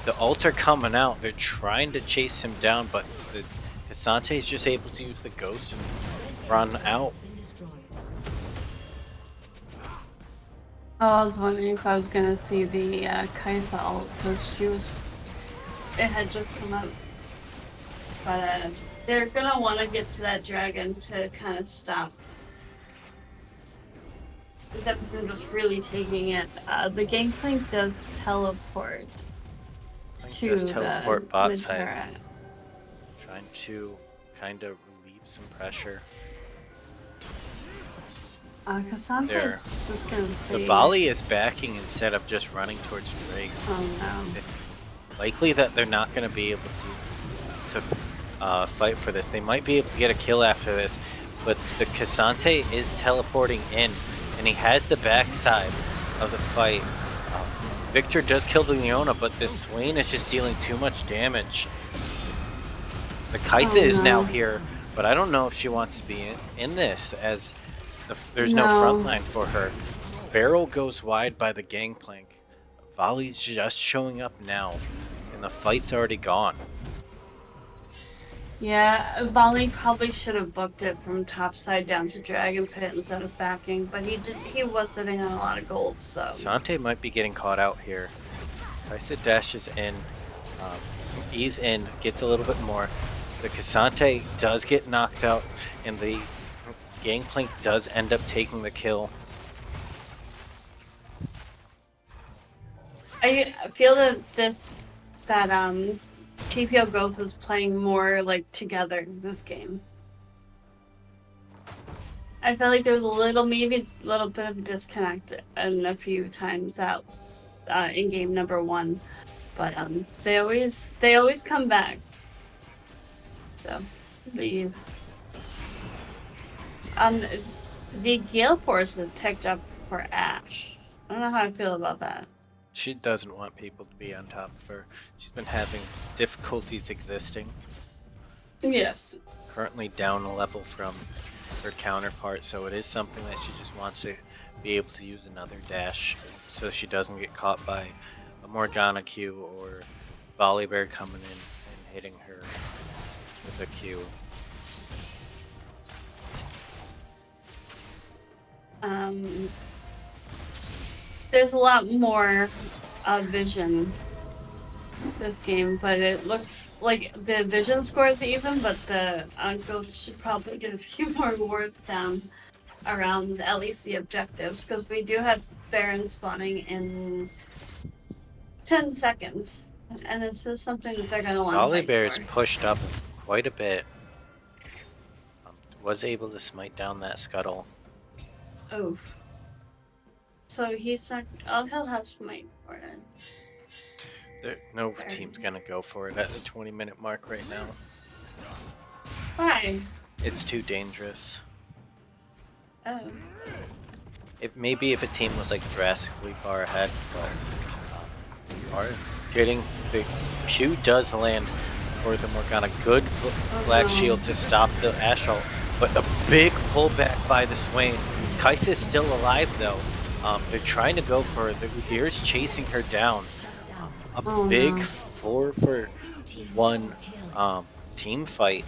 Speaker 1: The ult are coming out. They're trying to chase him down, but the Cassante is just able to use the ghost and run out.
Speaker 2: Oh, I was wondering if I was gonna see the Kaisa ult, because it had just come up. But they're gonna want to get to that dragon to kind of stop them from just really taking it. The Gangplank does teleport to
Speaker 1: Does teleport bot
Speaker 2: the
Speaker 1: side,
Speaker 2: turret.
Speaker 1: trying to kind of relieve some pressure.
Speaker 2: Cassandra
Speaker 1: There.
Speaker 2: is just gonna stay.
Speaker 1: The volley is backing instead of just running towards Drake.
Speaker 2: Oh no.
Speaker 1: Likely that they're not going to be able to fight for this. They might be able to get a kill after this, but the Cassante is teleporting in, and he has the backside of the fight. Victor does kill the Leona, but this Swain is just dealing too much damage. The Kaisa is now here, but I don't know if she wants to be in this, as there's no front line for her. Barrel goes wide by the Gangplank. Volley's just showing up now, and the fight's already gone.
Speaker 2: Yeah, Volley probably should have booked it from topside down to Dragon Pit instead of backing, but he was sitting on a lot of gold, so.
Speaker 1: Sante might be getting caught out here. Kaisa dashes in, ease in, gets a little bit more. The Cassante does get knocked out, and the Gangplank does end up taking the kill.
Speaker 2: I feel that TPO Goats is playing more like together this game. I feel like there's maybe a little bit of a disconnect in a few times out in game number 1, but they always come back. So the Gale Force is picked up for Ashe. I don't know how I feel about that.
Speaker 1: She doesn't want people to be on top of her. She's been having difficulties existing.
Speaker 2: Yes.
Speaker 1: Currently down a level from her counterpart, so it is something that she just wants to be able to use another dash so she doesn't get caught by a Morgana Q or Volibear coming in and hitting her with a Q.
Speaker 2: There's a lot more vision this game, but it looks like the vision score is even, but the Goats should probably get a few more wars down around at least the objectives, because we do have Baron spawning in 10 seconds, and this is something that they're going to want to fight
Speaker 1: Volibear's
Speaker 2: for.
Speaker 1: pushed up quite a bit. Was able to smite down that scuttle.
Speaker 2: Oof. So he's not. Oh, he'll have smite for it.
Speaker 1: No team's gonna go for it at the 20-minute mark right now.
Speaker 2: Why?
Speaker 1: It's too dangerous.
Speaker 2: Oh.
Speaker 1: Maybe if a team was like drastically far ahead, but are getting the Q does land for the Morgana. Good Black Shield to stop the Ashe ult, but a big pullback by the Swain. Kai'Sa is still alive though. They're trying to go for her. The Udyr's chasing her down. A big 4-for-1 team fight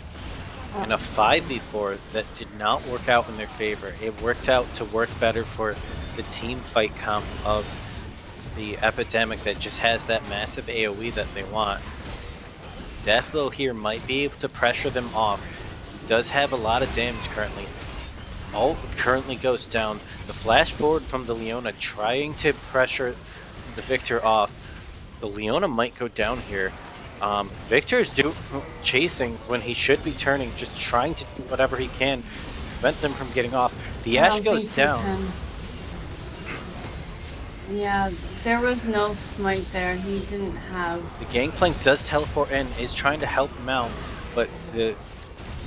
Speaker 1: and a 5v4 that did not work out in their favor. It worked out to work better for the team fight comp of the Epidemic that just has that massive AoE that they want. Deathlow here might be able to pressure them off. He does have a lot of damage currently. Ult currently goes down. The flash forward from the Leona trying to pressure the Victor off. The Leona might go down here. Victor's chasing when he should be turning, just trying to do whatever he can to prevent them from getting off. The Ashe goes down.
Speaker 2: Yeah, there was no smite there. He didn't have.
Speaker 1: The Gangplank does teleport in, is trying to help him out, but the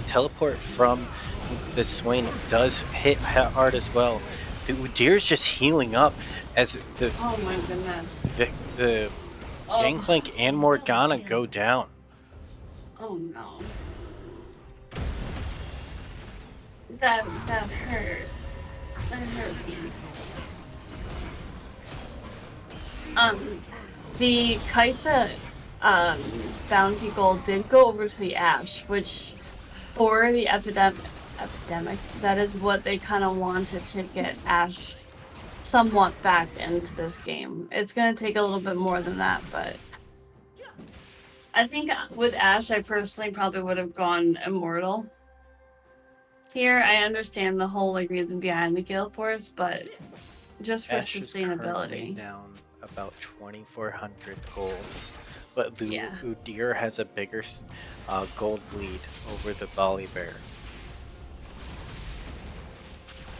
Speaker 1: teleport from the Swain does hit hard as well. The Udyr's just healing up as the
Speaker 2: Oh my goodness.
Speaker 1: the Gangplank and Morgana go down.
Speaker 2: Oh no. That hurt. That hurt me. The Kai'Sa bounty goal did go over to the Ashe, which for the epidemic, that is what they kind of wanted to get Ashe somewhat back into this game. It's gonna take a little bit more than that, but I think with Ashe, I personally probably would have gone Immortal. Here, I understand the whole like reason behind the Guild Force, but just for
Speaker 1: Ashe is currently
Speaker 2: sustainability.
Speaker 1: down about 2,400 gold, but the
Speaker 2: Yeah.
Speaker 1: Udyr has a bigger gold lead over the Volibear.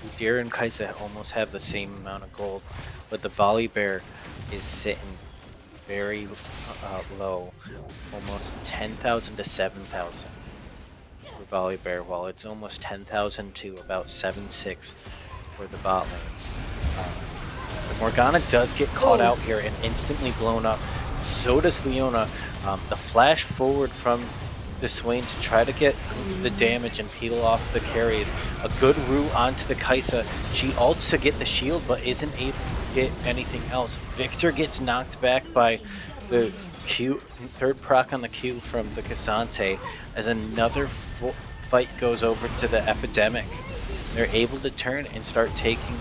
Speaker 1: Udyr and Kai'Sa almost have the same amount of gold, but the Volibear is sitting very low, almost 10,000 to 7,000 for Volibear, while it's almost 10,000 to about 7.6 for the bot lanes. The Morgana does get caught out here and instantly blown up. So does Leona. The flash forward from the Swain to try to get the damage and peel off the carries. A good root onto the Kai'Sa. She ults to get the shield but isn't able to get anything else. Victor gets knocked back by the Q, third proc on the Q from the Cassante as another fight goes over to the Epidemic. They're able to turn and start taking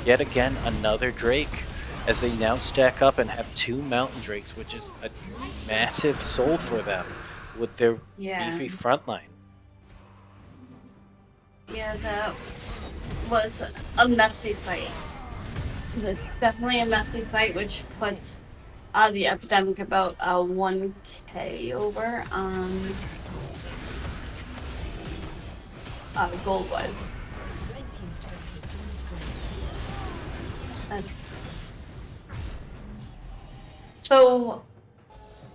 Speaker 1: yet again another Drake as they now stack up and have 2 Mountain Drakes, which is a massive soul for them with their beefy frontline.
Speaker 2: Yeah, that was a messy fight. It was definitely a messy fight, which puts the Epidemic about 1k over gold-wise. So,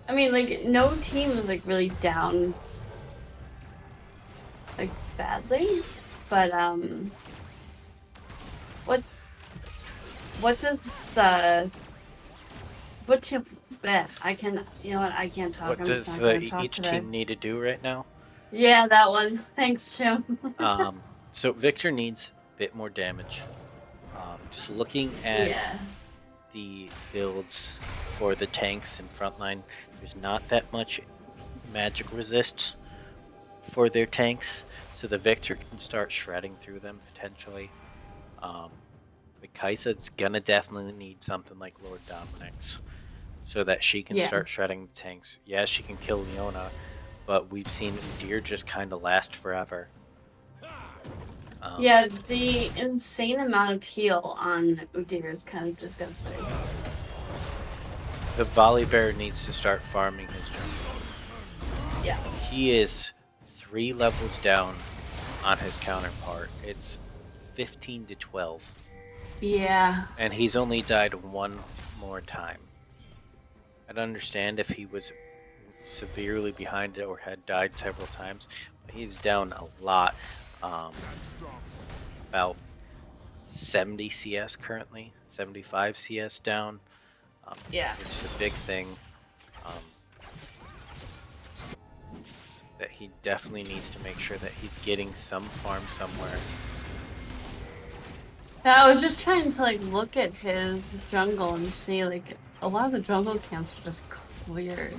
Speaker 2: I mean, like, no team is, like, really down, like, badly, but, what does what team, I can, you know what, I can't talk.
Speaker 1: What does each team need to do right now?
Speaker 2: Yeah, that one. Thanks, Jim.
Speaker 1: So Victor needs a bit more damage. Just looking at the builds for the tanks and frontline, there's not that much magic resist for their tanks, so the Victor can start shredding through them potentially. The Kai'Sa's gonna definitely need something like Lord Dominic's so that she can start shredding the tanks. Yeah, she can kill Leona, but we've seen Udyr just kind of last forever.
Speaker 2: Yeah, the insane amount of heal on Udyr is kind of disgusting.
Speaker 1: The Volibear needs to start farming his jungle.
Speaker 2: Yeah.
Speaker 1: He is 3 levels down on his counterpart. It's 15 to 12.
Speaker 2: Yeah.
Speaker 1: And he's only died 1 more time. I'd understand if he was severely behind it or had died several times, but he's down a lot. About 70 CS currently, 75 CS down,
Speaker 2: Yeah.
Speaker 1: which is a big thing. That he definitely needs to make sure that he's getting some farm somewhere.
Speaker 2: Yeah, I was just trying to like look at his jungle and see like a lot of the jungle camps are just cleared.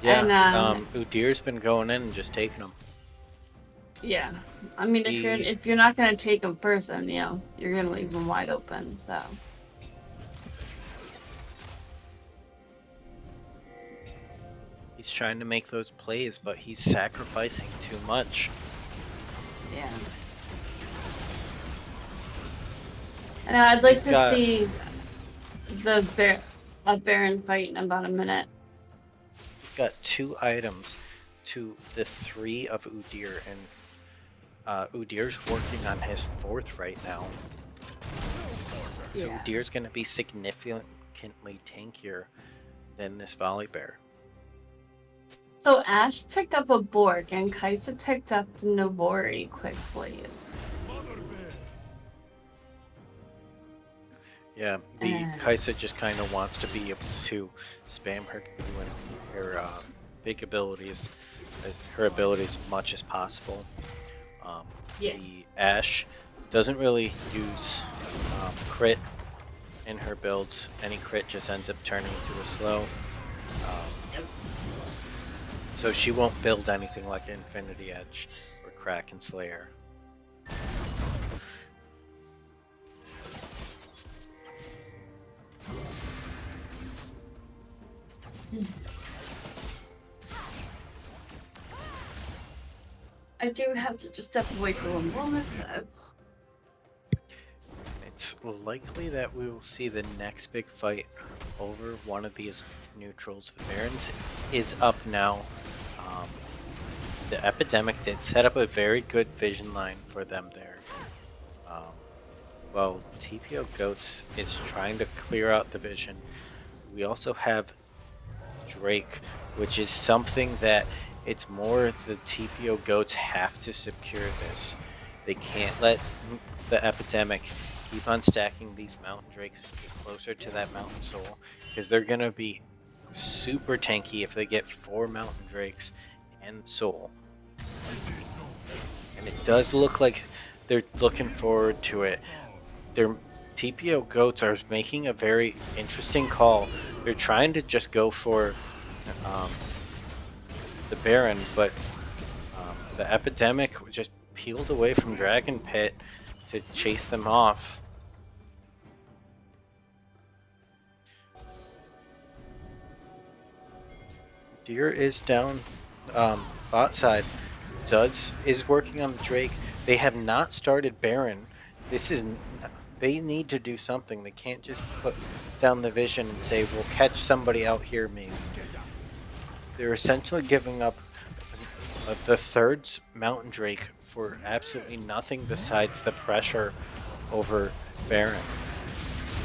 Speaker 1: Yeah,
Speaker 2: And
Speaker 1: Udir's been going in and just taking them.
Speaker 2: yeah, I mean if you're not gonna take him first, then you're gonna leave him wide open. So
Speaker 1: He's trying to make those plays, but he's sacrificing too much.
Speaker 2: yeah. And I'd like to see the Baron fight in about a minute.
Speaker 1: He's got 2 items to the 3 of Udyr, and Udyr's working on his 4th right now. So
Speaker 2: Yeah.
Speaker 1: Udyr's going to be significantly tankier than this Volibear.
Speaker 2: So Ash picked up a Bork and Kaisa picked up the Nobori quickly.
Speaker 1: Yeah, the Kaisa just kind of wants to be able to spam her big abilities, her abilities as much as possible.
Speaker 2: Yeah.
Speaker 1: The Ash doesn't really use crit in her builds. Any crit just ends up turning into a slow. So she won't build anything like Infinity Edge or Kraken Slayer.
Speaker 2: I do have to just step away for a moment.
Speaker 1: It's likely that we will see the next big fight over one of these neutrals. The Barons is up now. The Epidemic did set up a very good vision line for them there. Well, TPO Goats is trying to clear out the vision. We also have Drake, which is something that it's more the TPO Goats have to secure this. They can't let the Epidemic keep on stacking these Mountain Drakes and get closer to that Mountain Soul, because they're going to be super tanky if they get 4 Mountain Drakes and Soul. And it does look like they're looking forward to it. Their TPO Goats are making a very interesting call. They're trying to just go for the Baron, but the Epidemic just peeled away from Dragon Pit to chase them off. Deer is down bot side. Duds is working on the Drake. They have not started Baron. They need to do something. They can't just put down the vision and say, we'll catch somebody out here maybe. They're essentially giving up the 3rd Mountain Drake for absolutely nothing besides the pressure over Baron.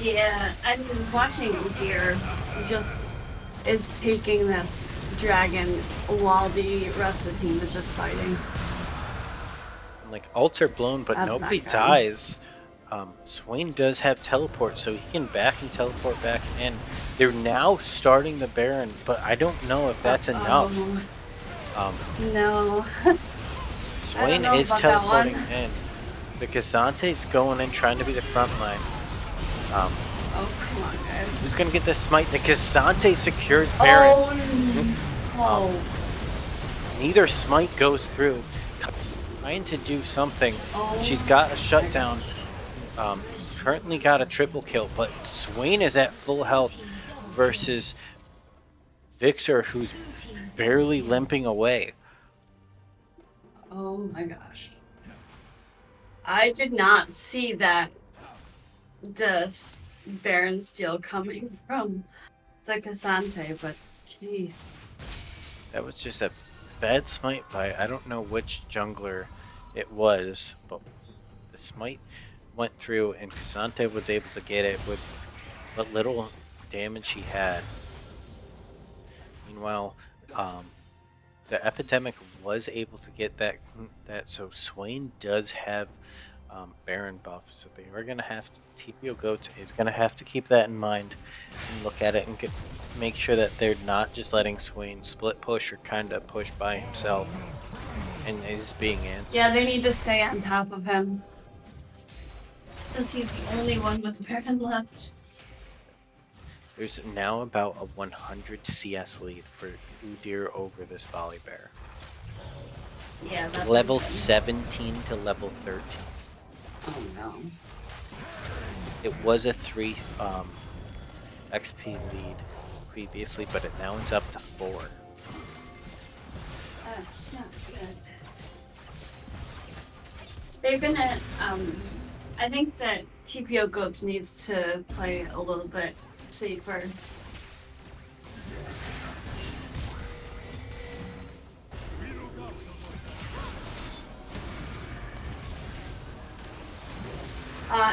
Speaker 2: Yeah, I mean, watching Deer just is taking this dragon while the rest of the team is just fighting.
Speaker 1: And like ults are blown, but nobody dies. Swain does have teleport, so he can back and teleport back in. They're now starting the Baron, but I don't know if that's enough.
Speaker 2: No.
Speaker 1: Swain is teleporting in. The Kazante's going in, trying to be the front line.
Speaker 2: Oh, come on, guys.
Speaker 1: Who's gonna get the smite? The Kazante secures Baron. Neither smite goes through. Trying to do something. She's got a shutdown. Currently got a triple kill, but Swain is at full health versus Victor, who's barely limping away.
Speaker 2: Oh my gosh. I did not see that the Baron steal coming from the Kazante, but jeez.
Speaker 1: That was just a bad smite by, I don't know which jungler it was, but the smite went through and Kazante was able to get it with what little damage he had. Meanwhile, um, the Epidemic was able to get that. So Swain does have Baron buff, so they are gonna have to. TPO Goats is gonna have to keep that in mind and look at it and make sure that they're not just letting Swain split push or kind of push by himself and is being answered.
Speaker 2: Yeah, they need to stay on top of him. Since he's the only one with Baron left.
Speaker 1: There's now about a 100 CS lead for Udyr over this Volibear.
Speaker 2: Yeah,
Speaker 1: It's
Speaker 2: that's
Speaker 1: level
Speaker 2: good.
Speaker 1: 17 to level 13.
Speaker 2: Oh no.
Speaker 1: It was a 3 XP lead previously, but it now it's up to 4.
Speaker 2: That's not good. They're gonna, I think that TPO Goats needs to play a little bit safer.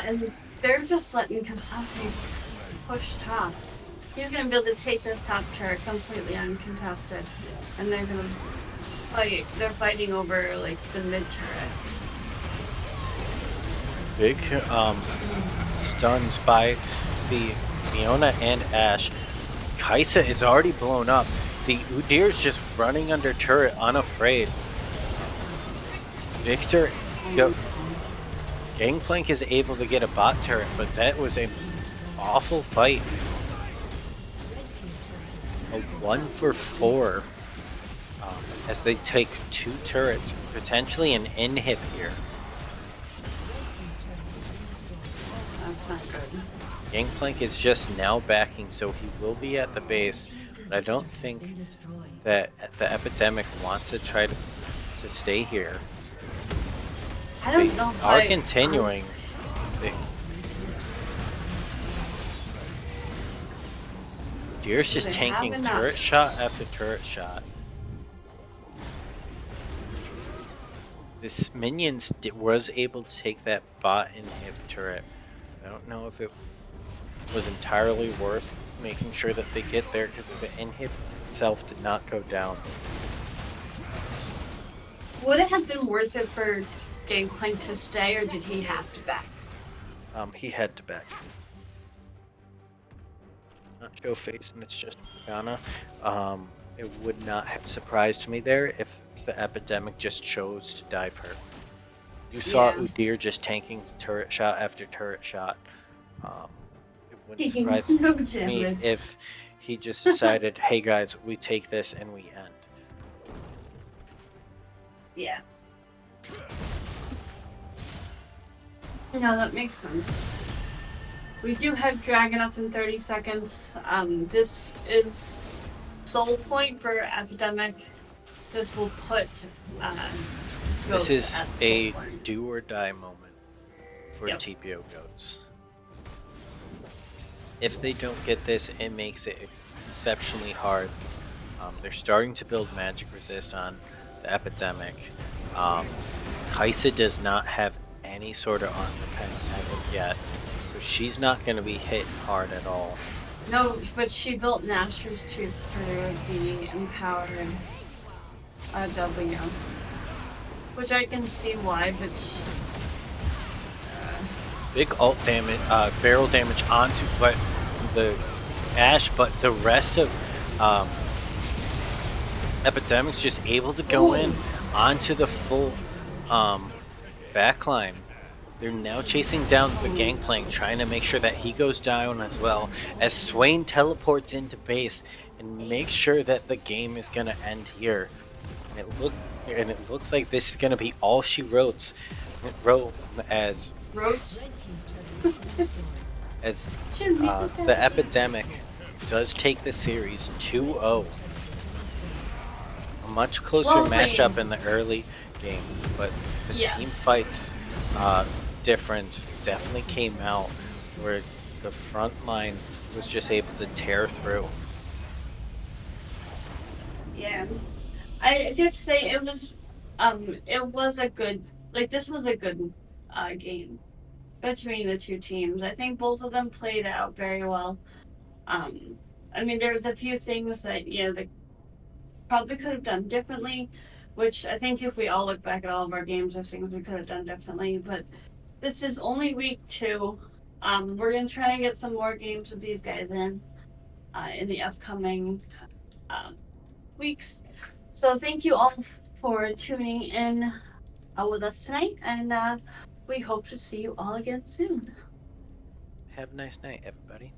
Speaker 2: And they're just letting Kasaki push top. He's gonna be able to take this top turret completely uncontested. And they're gonna fight, they're fighting over like the mid turret.
Speaker 1: Big stuns by the Fiona and Ashe. Kaisa is already blown up. The Udyr's just running under turret, unafraid. Victor Gangplank is able to get a bot turret, but that was an awful fight. A 1 for 4 as they take 2 turrets, potentially an inhib here.
Speaker 2: That's not good.
Speaker 1: Gangplank is just now backing, so he will be at the base, but I don't think that the Epidemic wants to try to stay here.
Speaker 2: I don't
Speaker 1: They
Speaker 2: know.
Speaker 1: are continuing. Deer's just
Speaker 2: They
Speaker 1: tanking
Speaker 2: have enough.
Speaker 1: turret shot after turret shot. This minions was able to take that bot inhib turret. I don't know if it was entirely worth making sure that they get there because the inhib itself did not go down.
Speaker 2: Would it have been worth it for Gangplank to stay, or did he have to back?
Speaker 1: He had to back. Not show face, and it's just Morgana. It would not have surprised me there if the Epidemic just chose to dive her. You saw Udyr just tanking turret shot after turret shot. It wouldn't surprise
Speaker 2: No
Speaker 1: me
Speaker 2: damage.
Speaker 1: if he just decided, hey guys, we take this and we end.
Speaker 2: Yeah. No, that makes sense. We do have Dragon up in 30 seconds. This is soul point for Epidemic. This will put
Speaker 1: This is
Speaker 2: at
Speaker 1: a
Speaker 2: soul point.
Speaker 1: do or die moment for
Speaker 2: Yep.
Speaker 1: TPO Goats. If they don't get this, it makes it exceptionally hard. They're starting to build magic resist on the Epidemic. Kaisa does not have any sort of armor pen as of yet, so she's not going to be hit hard at all.
Speaker 2: No, but she built Nashor's Tooth for the empowered W. Which I can see why, but
Speaker 1: Big ult damage, barrel damage onto the Ashe, but the rest of Epidemic's just able to go in onto the full backline. They're now chasing down the Gangplank, trying to make sure that he goes down as well, as Swain teleports into base and makes sure that the game is gonna end here. And it looks like this is gonna be all she wrote as
Speaker 2: Ropes.
Speaker 1: the Epidemic does take the series 2-0. A much closer matchup in the early game, but the team fights difference definitely came out where the front line was just able to tear through.
Speaker 2: Yeah. I did say it was a good, like, this was a good game between the two teams. I think both of them played out very well. I mean, there's a few things that, probably could have done differently. Which I think if we all look back at all of our games, there's things we could have done differently. But this is only week 2. We're gonna try and get some more games with these guys in the upcoming um, weeks. So thank you all for tuning in with us tonight, and we hope to see you all again soon.
Speaker 1: Have a nice night, everybody.